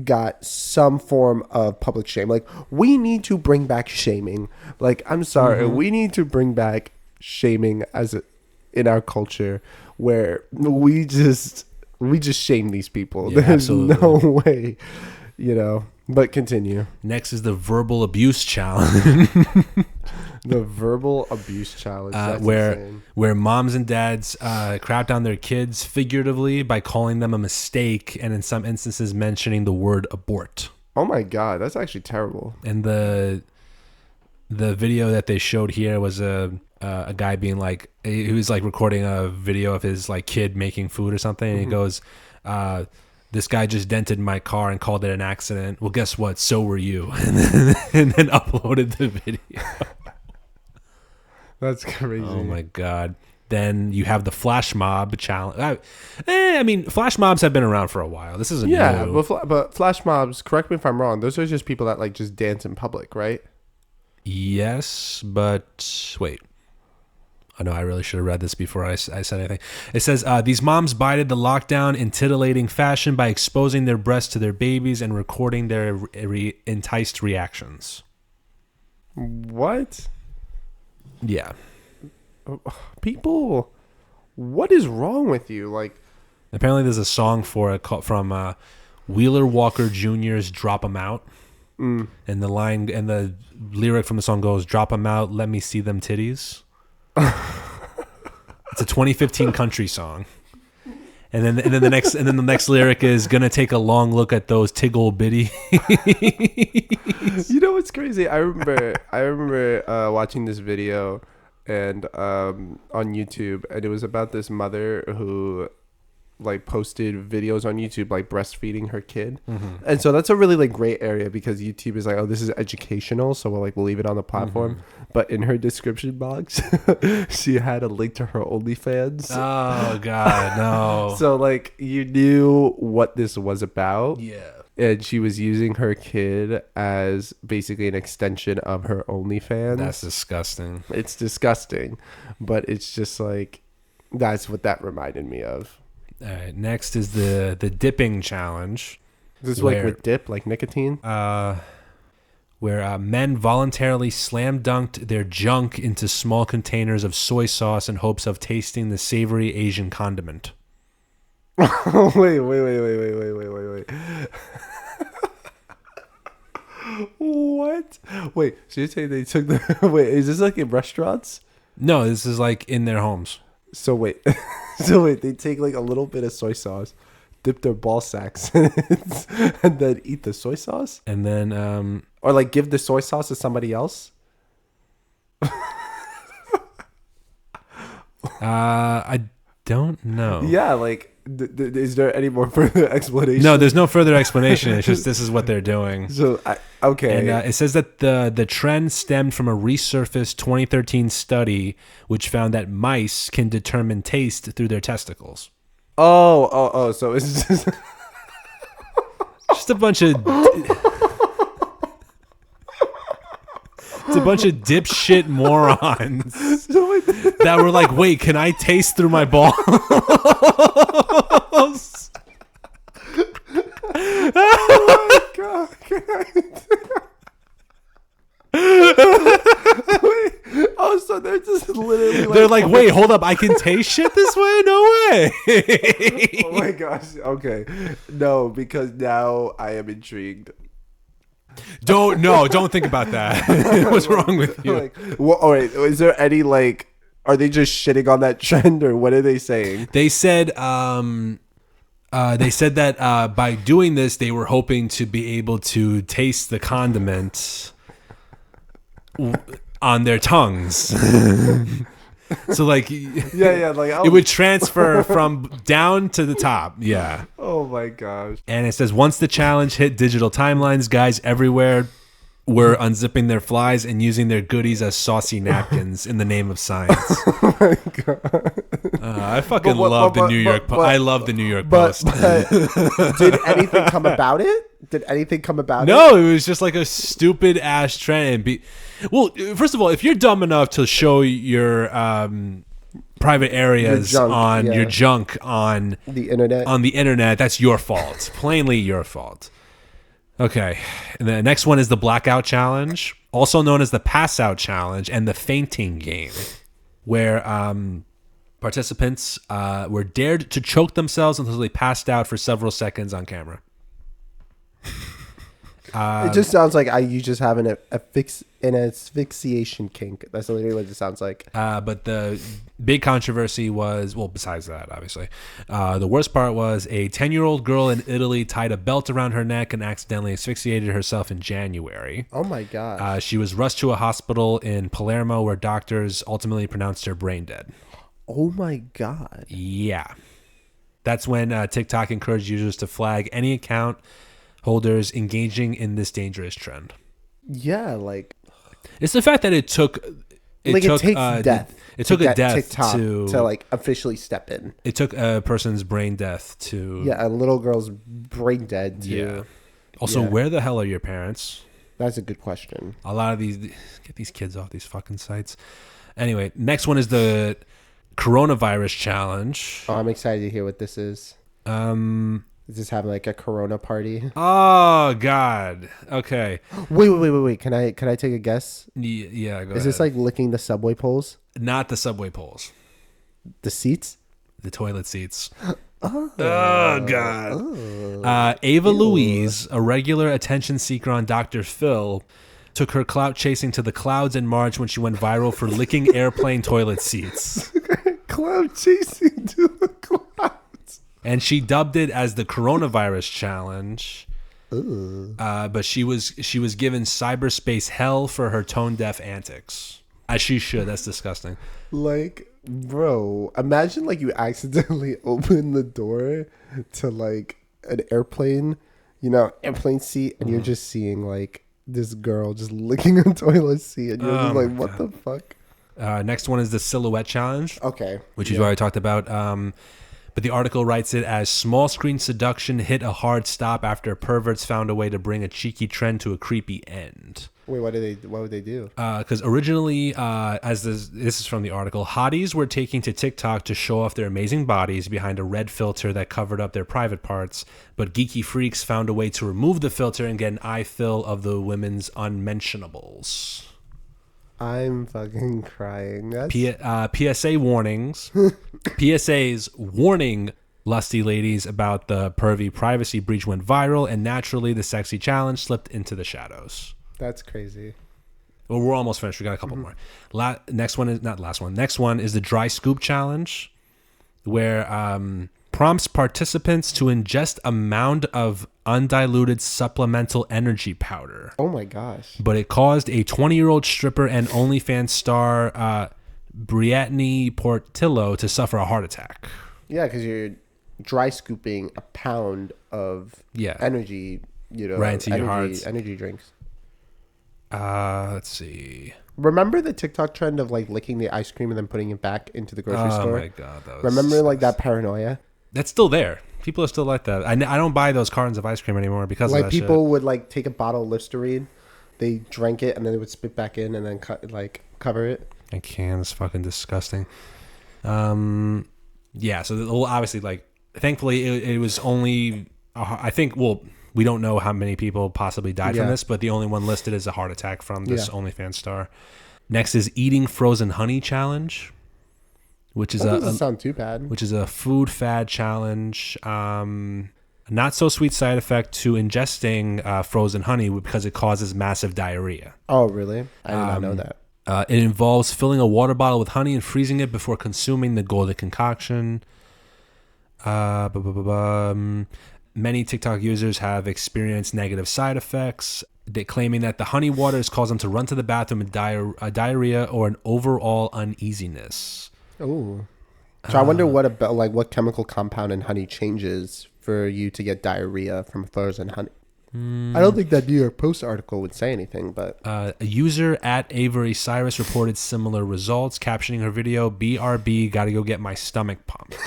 got some form of public shame. Like, we need to bring back shaming. Like, I'm sorry, we need to bring back shaming in our culture, where we just shame these people. Yeah, There's absolutely. no way, But continue. Next is the verbal abuse challenge. The verbal abuse challenge. That's insane. where moms and dads crap down their kids figuratively by calling them a mistake, and in some instances mentioning the word abort. Oh my god, that's actually terrible. And the video that they showed here was a guy being like, he was like recording a video of his like kid making food or something, and he goes, this guy just dented my car and called it an accident. Well, guess what? So were you. And then uploaded the video. That's crazy. Oh my god. Then you have the flash mob challenge. I mean, flash mobs have been around for a while. This isn't new. but flash mobs, correct me if I'm wrong, those are just people that like just dance in public, right? Yes, but wait. I know I really should have read this before I said anything. It says, these moms bided the lockdown in titillating fashion by exposing their breasts to their babies and recording their enticed reactions. What? Yeah. People, what is wrong with you? Like, apparently there's a song for it from Wheeler Walker Jr.'s Drop 'Em Out. And the line and the lyric from the song goes, "Drop 'em out, let me see them titties." It's a 2015 country song. And then the next lyric is, "Gonna take a long look at those tiggle bitty." you know what's crazy? I remember watching this video and on YouTube, and it was about this mother who like posted videos on YouTube like breastfeeding her kid. And so that's a really like great area, because YouTube is like, oh, this is educational, so we'll leave it on the platform. But in her description box she had a link to her OnlyFans. Oh god, no. So like you knew what this was about. Yeah. And she was using her kid as basically an extension of her OnlyFans. That's disgusting. It's disgusting, but it's just like, that's what that reminded me of. All right, next is the dipping challenge. Is this like with dip, like nicotine? Where men voluntarily slam dunked their junk into small containers of soy sauce in hopes of tasting the savory Asian condiment. Wait. What? Wait, so you're saying they took the... Wait, is this like in restaurants? No, this is like in their homes. So wait, they take like a little bit of soy sauce, dip their ball sacks in it, and then eat the soy sauce? And then... or like give the soy sauce to somebody else? I don't know. Yeah, like... is there any more further explanation? No, there's no further explanation. It's just this is what they're doing. So, okay. And it says that the trend stemmed from a resurfaced 2013 study which found that mice can determine taste through their testicles. Oh, so it's just... Just a bunch of... It's a bunch of dipshit morons that were like, wait, can I taste through my balls? Oh my god. Wait, oh, so they're just literally like... They're like, wait, hold up, I can taste shit this way? No way. Oh my gosh, okay. No, because now I am intrigued. Don't think about that. What's wrong with you? Like, well, all right, is there any like, are they just shitting on that trend, or what are they saying? They said that by doing this they were hoping to be able to taste the condiment on their tongues. So like, yeah, like it would transfer from down to the top. Yeah. Oh my gosh. And it says, once the challenge hit digital timelines, guys everywhere were unzipping their flies and using their goodies as saucy napkins in the name of science. Oh my god. I fucking love the New York Post. I love the New York Post. But did anything come about it? Did anything come about it? No, it was just like a stupid ass trend. Well, first of all, if you're dumb enough to show your private areas your junk on the internet, that's your fault. Plainly your fault. Okay, and the next one is the blackout challenge, also known as the pass out challenge and the fainting game, where participants were dared to choke themselves until they passed out for several seconds on camera. It just sounds like you just have an asphyxiation kink. That's literally what it sounds like. But the big controversy was, well, besides that, obviously, the worst part was a 10-year-old girl in Italy tied a belt around her neck and accidentally asphyxiated herself in January. Oh my god. She was rushed to a hospital in Palermo where doctors ultimately pronounced her brain dead. Oh my god. Yeah. That's when TikTok encouraged users to flag any account holders engaging in this dangerous trend. Yeah, like it's the fact that it took death. It took a death TikTok to like officially step in. It took a person's brain death to a little girl's brain dead to. Yeah. Also, where the hell are your parents? That's a good question. A lot of get these kids off these fucking sites. Anyway, next one is the coronavirus challenge. Oh, I'm excited to hear what this is. Is this having like a corona party? Oh God. Okay. Wait. Can I take a guess? Yeah, go ahead. Is this like licking the subway poles? Not the subway poles. The seats? The toilet seats. Oh God. Oh. Ava Louise, a regular attention seeker on Dr. Phil, took her clout chasing to the clouds in March when she went viral for licking airplane toilet seats. Cloud chasing to the clouds. And she dubbed it as the coronavirus challenge. But she was given cyberspace hell for her tone deaf antics. As she should. That's disgusting. Like, bro, imagine like you accidentally open the door to like an airplane, airplane seat, and you're just seeing like this girl just licking a toilet seat, and you're just like, what the fuck? Next one is the silhouette challenge. Okay. Which is what I talked about. But the article writes it as small screen seduction hit a hard stop after perverts found a way to bring a cheeky trend to a creepy end. Wait, what would they do? Because originally, as this is from the article, hotties were taking to TikTok to show off their amazing bodies behind a red filter that covered up their private parts. But geeky freaks found a way to remove the filter and get an eye fill of the women's unmentionables. I'm fucking crying. PSA warnings. PSA's warning lusty ladies about the pervy privacy breach went viral, and naturally the sexy challenge slipped into the shadows. That's crazy. Well, we're almost finished. We got a couple more. Next one is not last one. Next one is the dry scoop challenge, where prompts participants to ingest a mound of undiluted supplemental energy powder. Oh my gosh. But it caused a 20-year-old stripper and OnlyFans star Brittany Portillo to suffer a heart attack. Yeah, because you're dry scooping a pound of energy, right into your heart. Energy drinks. Let's see. Remember the TikTok trend of like licking the ice cream and then putting it back into the grocery store? Oh my God. Remember like that paranoia? That's still there. People are still like that. I don't buy those cartons of ice cream anymore because of that shit. Like people would like take a bottle of Listerine, they drank it, and then they would spit back in and then cover it. I can't. It's fucking disgusting. Yeah. So obviously, like, thankfully, it was only. I think. Well, we don't know how many people possibly died from this, but the only one listed is a heart attack from this OnlyFans star. Next is eating frozen honey challenge, which is doesn't sound too bad. Which is a food fad challenge. Not so sweet side effect to ingesting frozen honey because it causes massive diarrhea. Oh, really? I did not know that. It involves filling a water bottle with honey and freezing it before consuming the golden concoction. Many TikTok users have experienced negative side effects. They're claiming that the honey water has caused them to run to the bathroom with diarrhea or an overall uneasiness. Oh. So I wonder what chemical compound in honey changes for you to get diarrhea from frozen honey. I don't think that New York Post article would say anything, but A user at Avery Cyrus reported similar results, captioning her video, "BRB, gotta go get my stomach pumped."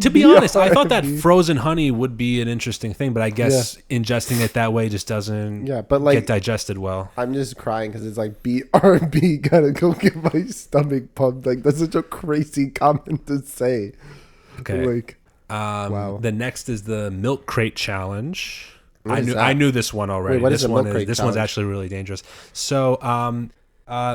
To be honest, I thought that frozen honey would be an interesting thing, but I guess ingesting it that way just doesn't get digested well. I'm just crying because it's like, BRB, gotta go get my stomach pumped. Like, that's such a crazy comment to say. Okay. Like, wow. The next is the milk crate challenge. What I knew this one already. Wait, what this is the one milk crate this challenge? one's actually really dangerous. So,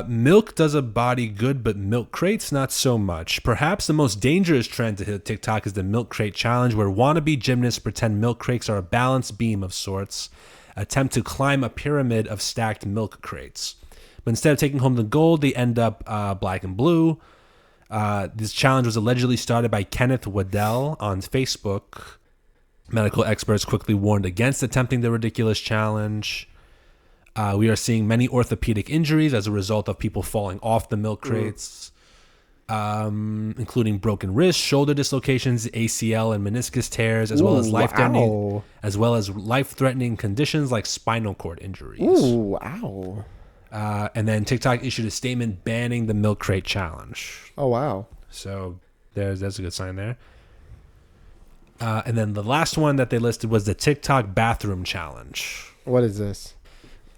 milk does a body good, but milk crates not so much. Perhaps the most dangerous trend to hit TikTok is the milk crate challenge, where wannabe gymnasts pretend milk crates are a balance beam of sorts, attempt to climb a pyramid of stacked milk crates. But instead of taking home the gold, they end up black and blue. This challenge was allegedly started by Kenneth Waddell on Facebook. Medical experts quickly warned against attempting the ridiculous challenge. We are seeing many orthopedic injuries as a result of people falling off the milk crates, including broken wrists, shoulder dislocations, ACL and meniscus tears, as well as life-threatening conditions like spinal cord injuries. ooh, ow. And then TikTok issued a statement banning the milk crate challenge. Oh, wow. So that's a good sign there. And then the last one that they listed was the TikTok bathroom challenge. What is this?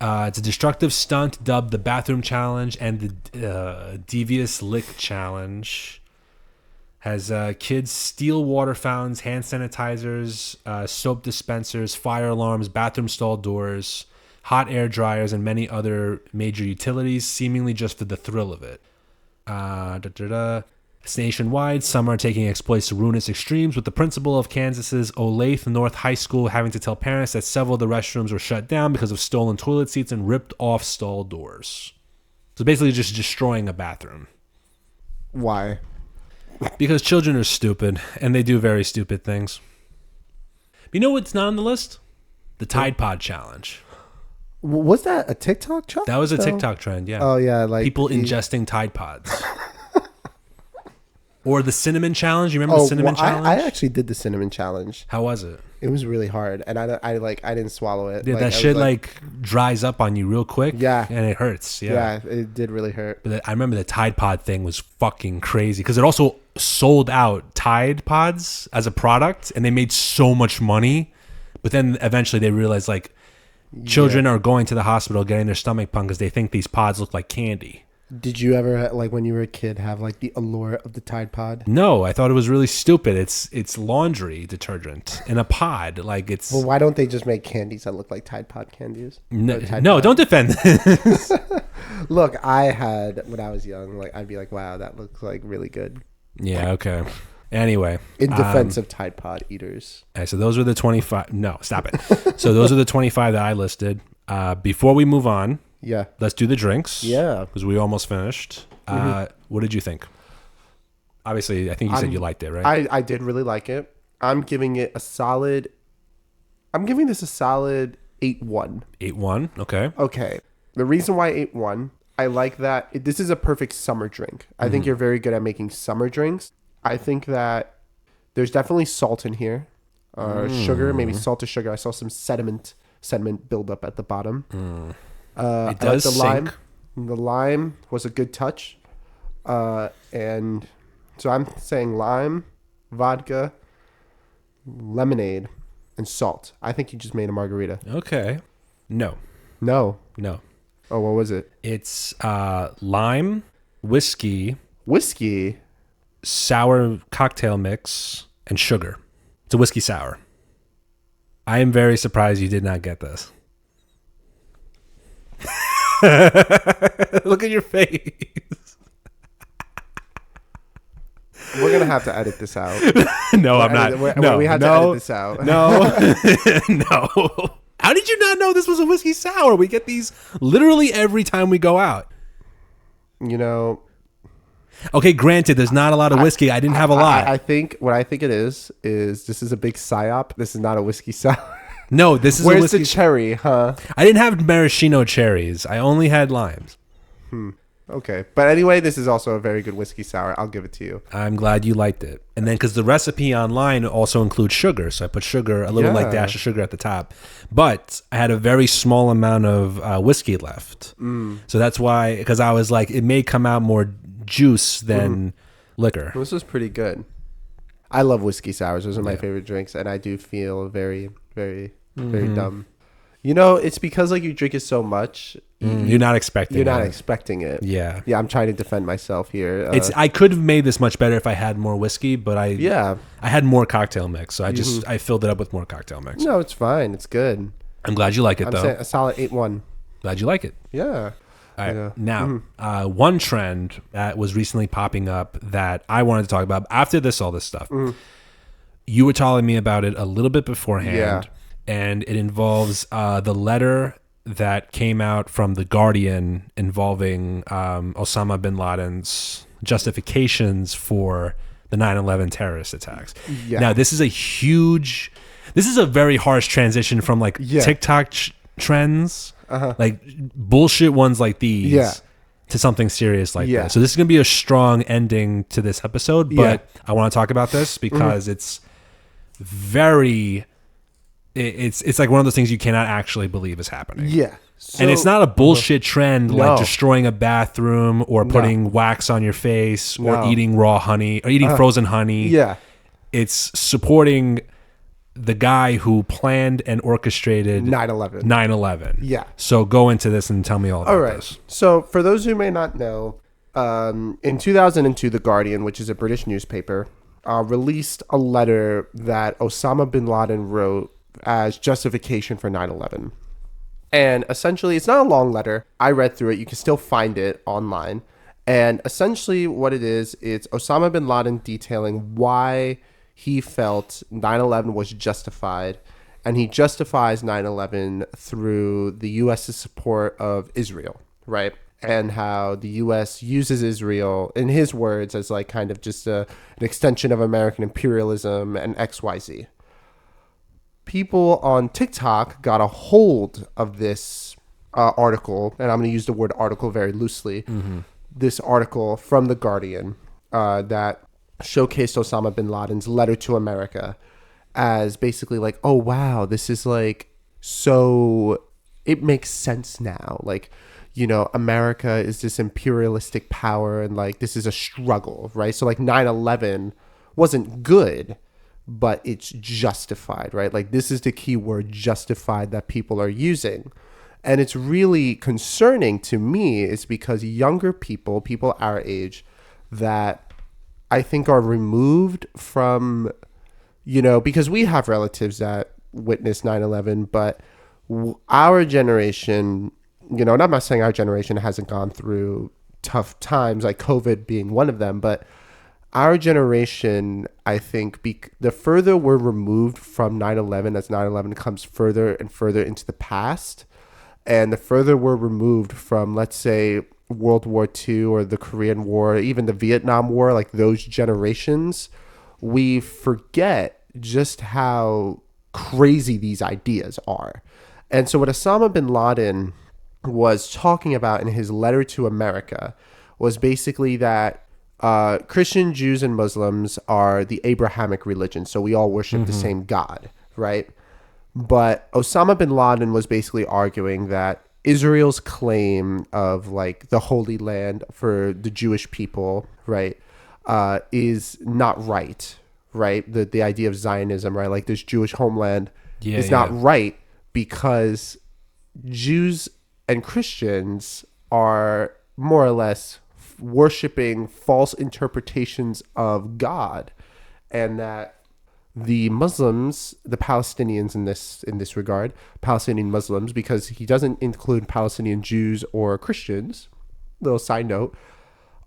It's a destructive stunt dubbed the bathroom challenge and the devious lick challenge. Has kids steal water fountains, hand sanitizers, soap dispensers, fire alarms, bathroom stall doors, hot air dryers, and many other major utilities, seemingly just for the thrill of it. It's nationwide. Some are taking exploits to ruinous extremes, with the principal of Kansas's Olathe North High School having to tell parents that several of the restrooms were shut down because of stolen toilet seats and ripped off stall doors. So basically just destroying a bathroom. Why? Because children are stupid, and they do very stupid things. You know what's not on the list? The Tide Pod Challenge. Was that a TikTok challenge? That was a TikTok trend, yeah. Oh, yeah. Like people ingesting Tide Pods. Or the cinnamon challenge. You remember the cinnamon challenge? I actually did the cinnamon challenge. How was it? It was really hard, and I didn't swallow it. Yeah, like, that shit dries up on you real quick. Yeah, and it hurts. Yeah, it did really hurt. But I remember the Tide Pod thing was fucking crazy because it also sold out Tide Pods as a product, and they made so much money. But then eventually they realized children are going to the hospital getting their stomach pumped because they think these pods look like candy. Did you ever, when you were a kid, have the allure of the Tide Pod? No, I thought it was really stupid. It's laundry detergent in a pod. Well, why don't they just make candies that look like Tide Pod candies? No, don't defend this. Look, I had, when I was young, I'd be like, wow, that looks really good. Yeah, okay. Anyway. In defense of Tide Pod eaters. Okay, so those were the 25. No, stop it. So those are the 25 that I listed. Before we move on. Yeah. Let's do the drinks. Yeah. Because we almost finished. What did you think? Obviously, I think you said you liked it, right? I did really like it. I'm giving this a solid 8-1. 8-1. Okay. Okay. The reason why 8-1, I like that. This is a perfect summer drink. I think you're very good at making summer drinks. I think that there's definitely salt in here. Sugar, maybe salt or sugar. I saw some sediment build up at the bottom. It does the lime. sink. The lime was a good touch. And so I'm saying lime, vodka, lemonade, and salt. I think you just made a margarita. Okay. No. No. Oh, what was it? It's lime, whiskey, sour cocktail mix, and sugar. It's a whiskey sour. I am very surprised you did not get this. Look at your face. We're gonna have to edit this out. No, I'm not. No, we have to edit this out. No, no. How did you not know this was a whiskey sour? We get these literally every time we go out. Okay, granted, there's not a lot of whiskey. I didn't have a lot. I think what I think it is this is a big psyop. This is not a whiskey sour. No, this is Where's a whiskey. the cherry, huh? I didn't have maraschino cherries. I only had limes. Okay. But anyway, this is also a very good whiskey sour. I'll give it to you. I'm glad you liked it. And then because the recipe online also includes sugar, so I put sugar, a little like dash of sugar at the top. But I had a very small amount of whiskey left, so that's why. Because I was like, it may come out more juice than liquor. This was pretty good. I love whiskey sours. Those are my favorite drinks, and I do feel very, very, very dumb. You know, it's because like you drink it so much. You're not expecting. You're not expecting it. Yeah. Yeah, I'm trying to defend myself here. I could have made this much better if I had more whiskey, but I had more cocktail mix, so I filled it up with more cocktail mix. No, it's fine. It's good. I'm glad you like it I'm though. saying a solid 8-1. Glad you like it. Yeah. All right. Now, one trend that was recently popping up that I wanted to talk about after all this stuff. You were telling me about it a little bit beforehand, and it involves the letter that came out from The Guardian involving Osama bin Laden's justifications for the 9/11 terrorist attacks. Yeah. Now, this is a very harsh transition from like TikTok trends, like bullshit ones like these, to something serious like this. So this is going to be a strong ending to this episode, but I want to talk about this because it's very... It's like one of those things you cannot actually believe is happening. Yeah. So, and it's not a bullshit trend like destroying a bathroom or putting wax on your face or eating raw honey or eating frozen honey. Yeah. It's supporting the guy who planned and orchestrated 9/11. Yeah. So go into this and tell me all about this. So for those who may not know, in 2002, The Guardian, which is a British newspaper, released a letter that Osama bin Laden wrote as justification for 9/11. And essentially, it's not a long letter. I read through it. You can still find it online. And essentially what it is, it's Osama bin Laden detailing why he felt 9/11 was justified. And he justifies 9/11 through the U.S.'s support of Israel, right? And how the U.S. uses Israel, in his words, as like kind of just an extension of American imperialism and XYZ. People on TikTok got a hold of this article, and I'm going to use the word article very loosely. This article from The Guardian that showcased Osama bin Laden's letter to America as basically like, oh, wow, this is like, so it makes sense now. Like, you know, America is this imperialistic power and like this is a struggle, right? So like 9/11 wasn't good, but it's justified, right? Like this is the key word, justified, that people are using. And it's really concerning to me is because younger people our age that I think are removed from, you know, because we have relatives that witnessed 9/11, but our generation, you know, and I'm not saying our generation hasn't gone through tough times like COVID being one of them, but our generation, I think, the further we're removed from 9/11 as 9/11 comes further and further into the past, and the further we're removed from, let's say, World War II or the Korean War, even the Vietnam War, like those generations, we forget just how crazy these ideas are. And so what Osama bin Laden was talking about in his letter to America was basically that Christian, Jews, and Muslims are the Abrahamic religion. So we all worship the same God, right? But Osama bin Laden was basically arguing that Israel's claim of like the Holy Land for the Jewish people, right, is not right, right? The idea of Zionism, right? Like this Jewish homeland is not right because Jews and Christians are more or less worshiping false interpretations of God, and that the Muslims, the Palestinians in this regard, Palestinian Muslims, because he doesn't include Palestinian Jews or Christians, little side note,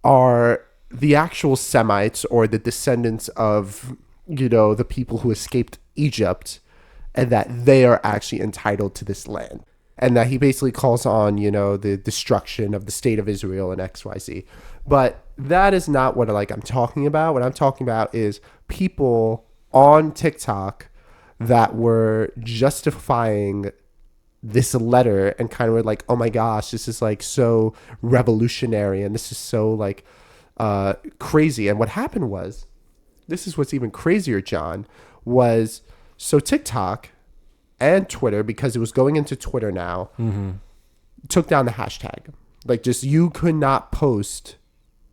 are the actual Semites or the descendants of, you know, the people who escaped Egypt, and that they are actually entitled to this land. And that he basically calls on, you know, the destruction of the state of Israel and XYZ. But that is not what I'm talking about. What I'm talking about is people on TikTok that were justifying this letter and kind of were like, oh my gosh, this is like so revolutionary and this is so like crazy. And what happened was, this is what's even crazier, John, was so TikTok and Twitter, because it was going into Twitter now, took down the hashtag. Like, just, you could not post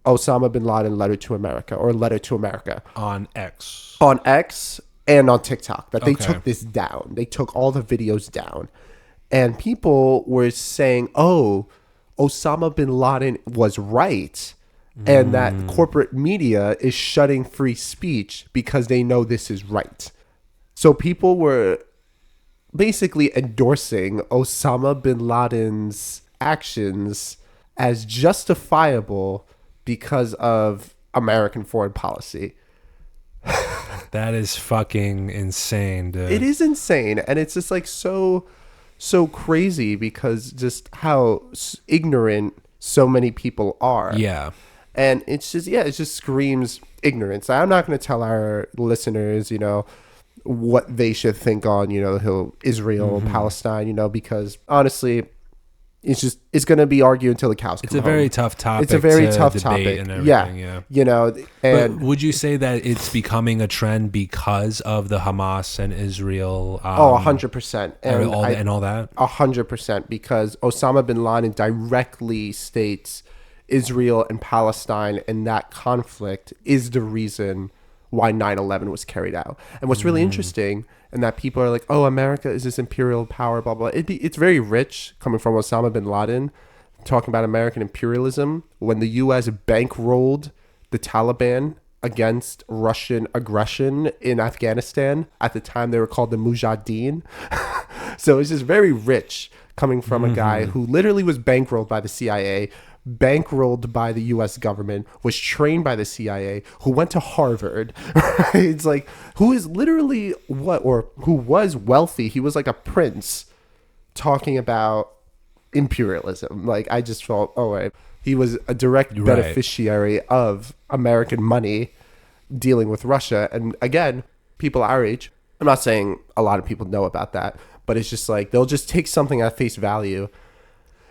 Osama bin Laden letter to America or letter to America on X. On X and on TikTok. That they took this down. They took all the videos down. And people were saying, oh, Osama bin Laden was right. And that corporate media is shutting free speech because they know this is right. So people were basically endorsing Osama bin Laden's actions as justifiable because of American foreign policy. That is fucking insane, dude. It is insane. And it's just like so crazy because just how ignorant so many people are. Yeah. And it's just, it just screams ignorance. I'm not going to tell our listeners, what they should think on, Israel, Palestine, because honestly, it's going to be argued until the cows come home. It's a very tough topic. It's a very tough topic. And everything, And but would you say that it's becoming a trend because of the Hamas and Israel? 100%. And all that? 100%, because Osama bin Laden directly states Israel and Palestine and that conflict is the reason why 9/11 was carried out. And what's really interesting, and that people are like, oh, America is this imperial power, blah, blah. It's very rich coming from Osama bin Laden, talking about American imperialism, when the U.S. bankrolled the Taliban against Russian aggression in Afghanistan. At the time, they were called the Mujahideen. So it's just very rich coming from a guy who literally was bankrolled by the CIA, bankrolled by the U.S. government, was trained by the CIA, who went to Harvard. Right? It's like, who is literally who was wealthy. He was like a prince talking about imperialism. Like, I just felt, he was a direct beneficiary of American money dealing with Russia. And again, people our age, I'm not saying a lot of people know about that, but it's just like, they'll just take something at face value.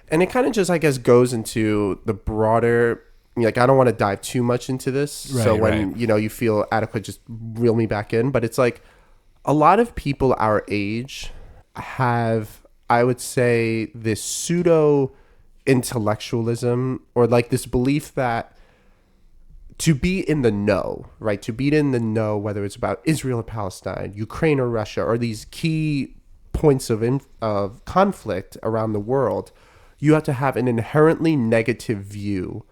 And it kind of just, I guess, goes into the broader, like, I don't want to dive too much into this. Right, so when, you feel adequate, just reel me back in. But it's like, a lot of people our age have, I would say, this pseudo intellectualism, or like this belief that to be in the know, right? To be in the know, whether it's about Israel or Palestine, Ukraine or Russia, or these key points of conflict around the world, you have to have an inherently negative view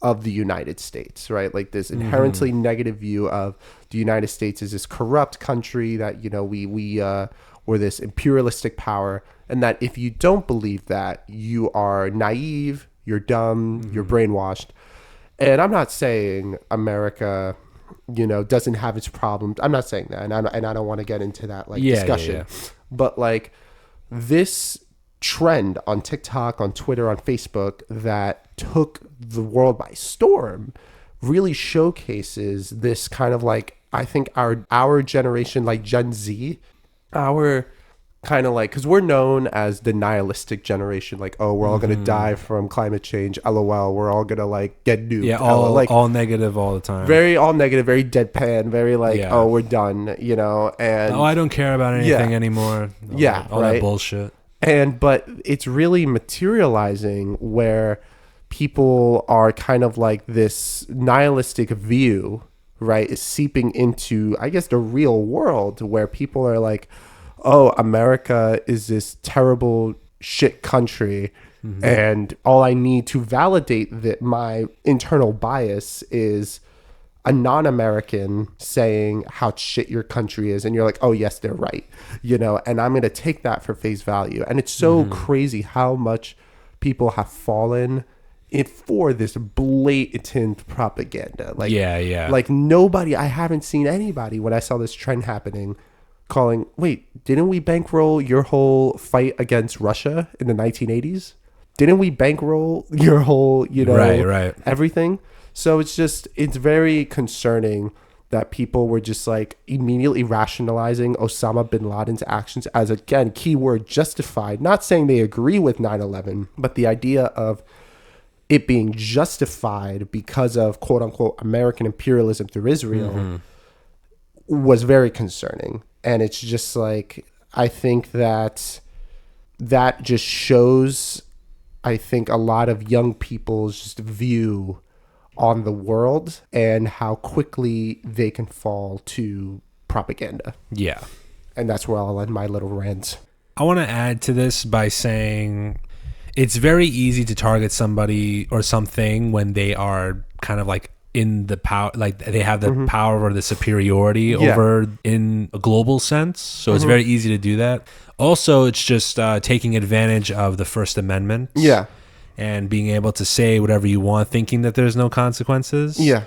of the United States, right? Like this inherently negative view of the United States as this corrupt country that, we're this imperialistic power. And that if you don't believe that, you are naive, you're dumb, you're brainwashed. And I'm not saying America, doesn't have its problems. I'm not saying that. And I don't want to get into that discussion. Yeah. But like this trend on TikTok, on Twitter, on Facebook that took the world by storm really showcases this kind of like, I think our generation, like Gen Z, our kind of like, because we're known as the nihilistic generation, like, oh, we're all going to die from climate change, LOL, we're all going to like get nuked. Yeah, all negative all the time. Very all negative, very deadpan, very like, oh, we're done, and I don't care about anything anymore. All that bullshit. But it's really materializing where people are kind of like this nihilistic view, right, is seeping into, I guess, the real world, where people are like, oh, America is this terrible shit country. And all I need to validate that my internal bias is a non-American saying how shit your country is, and you're like, oh yes, they're right, and I'm going to take that for face value. And it's so crazy how much people have fallen for this blatant propaganda. Like, like nobody, I haven't seen anybody when I saw this trend happening calling, wait, didn't we bankroll your whole fight against Russia in the 1980s? Didn't we bankroll your whole, right. everything? So it's very concerning that people were just like immediately rationalizing Osama bin Laden's actions as, again, keyword justified. Not saying they agree with 9/11, but the idea of it being justified because of quote unquote American imperialism through Israel was very concerning. And it's just like, I think that just shows, I think, a lot of young people's just view on the world and how quickly they can fall to propaganda. Yeah. And that's where I'll end my little rant. I want to add to this by saying it's very easy to target somebody or something when they are kind of like in the power, like they have the power or the superiority over in a global sense. So it's very easy to do that. Also, it's just taking advantage of the First Amendment. Yeah. And being able to say whatever you want, thinking that there's no consequences. Yeah.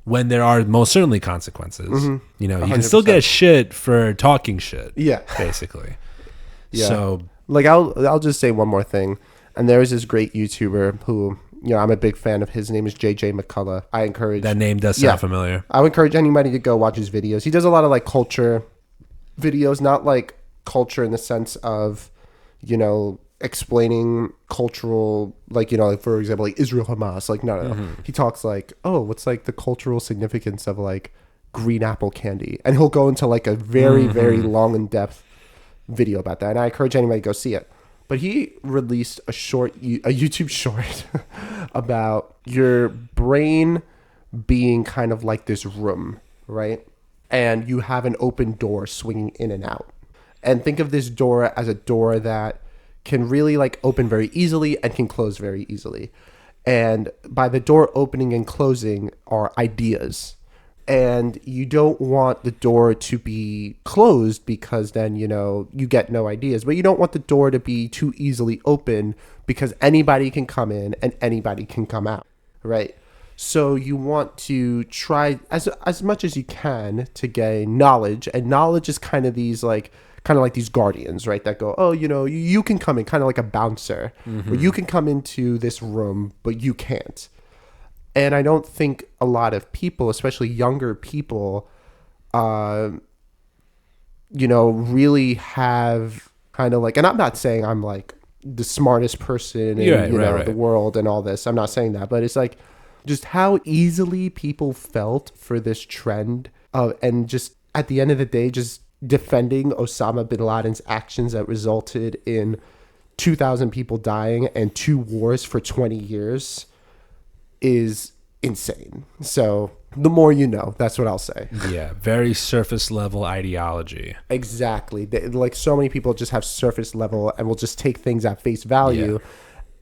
When there are most certainly consequences. You know, you 100%. can still get shit for talking shit. Yeah. Basically. Yeah. So, like, I'll just say one more thing. And there is this great YouTuber who, you know, I'm a big fan of. His name is JJ McCullough. I encourage... That name does sound familiar. I would encourage anybody to go watch his videos. He does a lot of, like, culture videos. Not, like, culture in the sense of, you know, explaining cultural, like, you know, like, for example, like Israel Hamas, like, no. He talks like, oh, what's like the cultural significance of like green apple candy, and he'll go into like a very very long in depth video about that, and I encourage anybody to go see it. But he released a YouTube short about your brain being kind of like this room, right? And you have an open door swinging in and out, and think of this door as a door that can really like open very easily and can close very easily. And by the door opening and closing are ideas. And you don't want the door to be closed because then, you know, you get no ideas. But you don't want the door to be too easily open because anybody can come in and anybody can come out, right? So you want to try as much as you can to gain knowledge. And knowledge is kind of like these guardians, right? That go, oh, you know, you can come in, kind of like a bouncer, where you can come into this room, but you can't. And I don't think a lot of people, especially younger people, you know, really have kind of like, and I'm not saying I'm like the smartest person in the world and all this. I'm not saying that, but it's like just how easily people felt for this trend of, and just at the end of the day, just defending Osama bin Laden's actions that resulted in 2,000 people dying and 2 wars for 20 years is insane. So the more you know, that's what I'll say. Yeah, very surface level ideology. Exactly. Like so many people just have surface level and will just take things at face value. Yeah.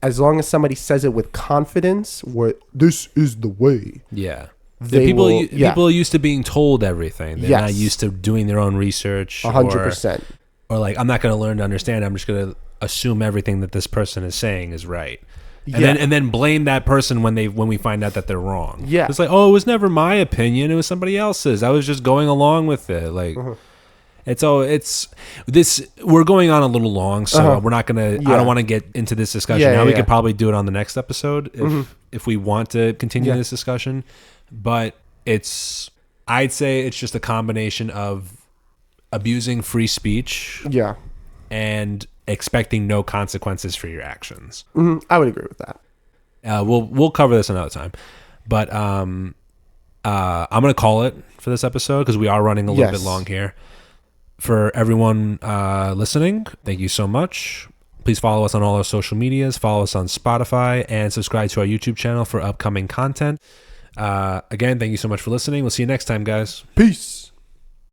As long as somebody says it with confidence, where this is the way. Yeah. People are used to being told everything. They're not used to doing their own research. 100%. Or like, I'm not going to learn to understand. I'm just going to assume everything that this person is saying is right. And then blame that person when we find out that they're wrong. Yeah. It's like, oh, it was never my opinion. It was somebody else's. I was just going along with it. Like, we're going on a little long, so we're not going to, I don't want to get into this discussion now. We could probably do it on the next episode if we want to continue this discussion. But I'd say it's just a combination of abusing free speech and expecting no consequences for your actions. I would agree with that. We'll cover this another time. But I'm going to call it for this episode because we are running a little bit long here. For everyone listening, thank you so much. Please follow us on all our social medias, follow us on Spotify, and subscribe to our YouTube channel for upcoming content. Again, thank you so much for listening. We'll see you next time, guys. Peace.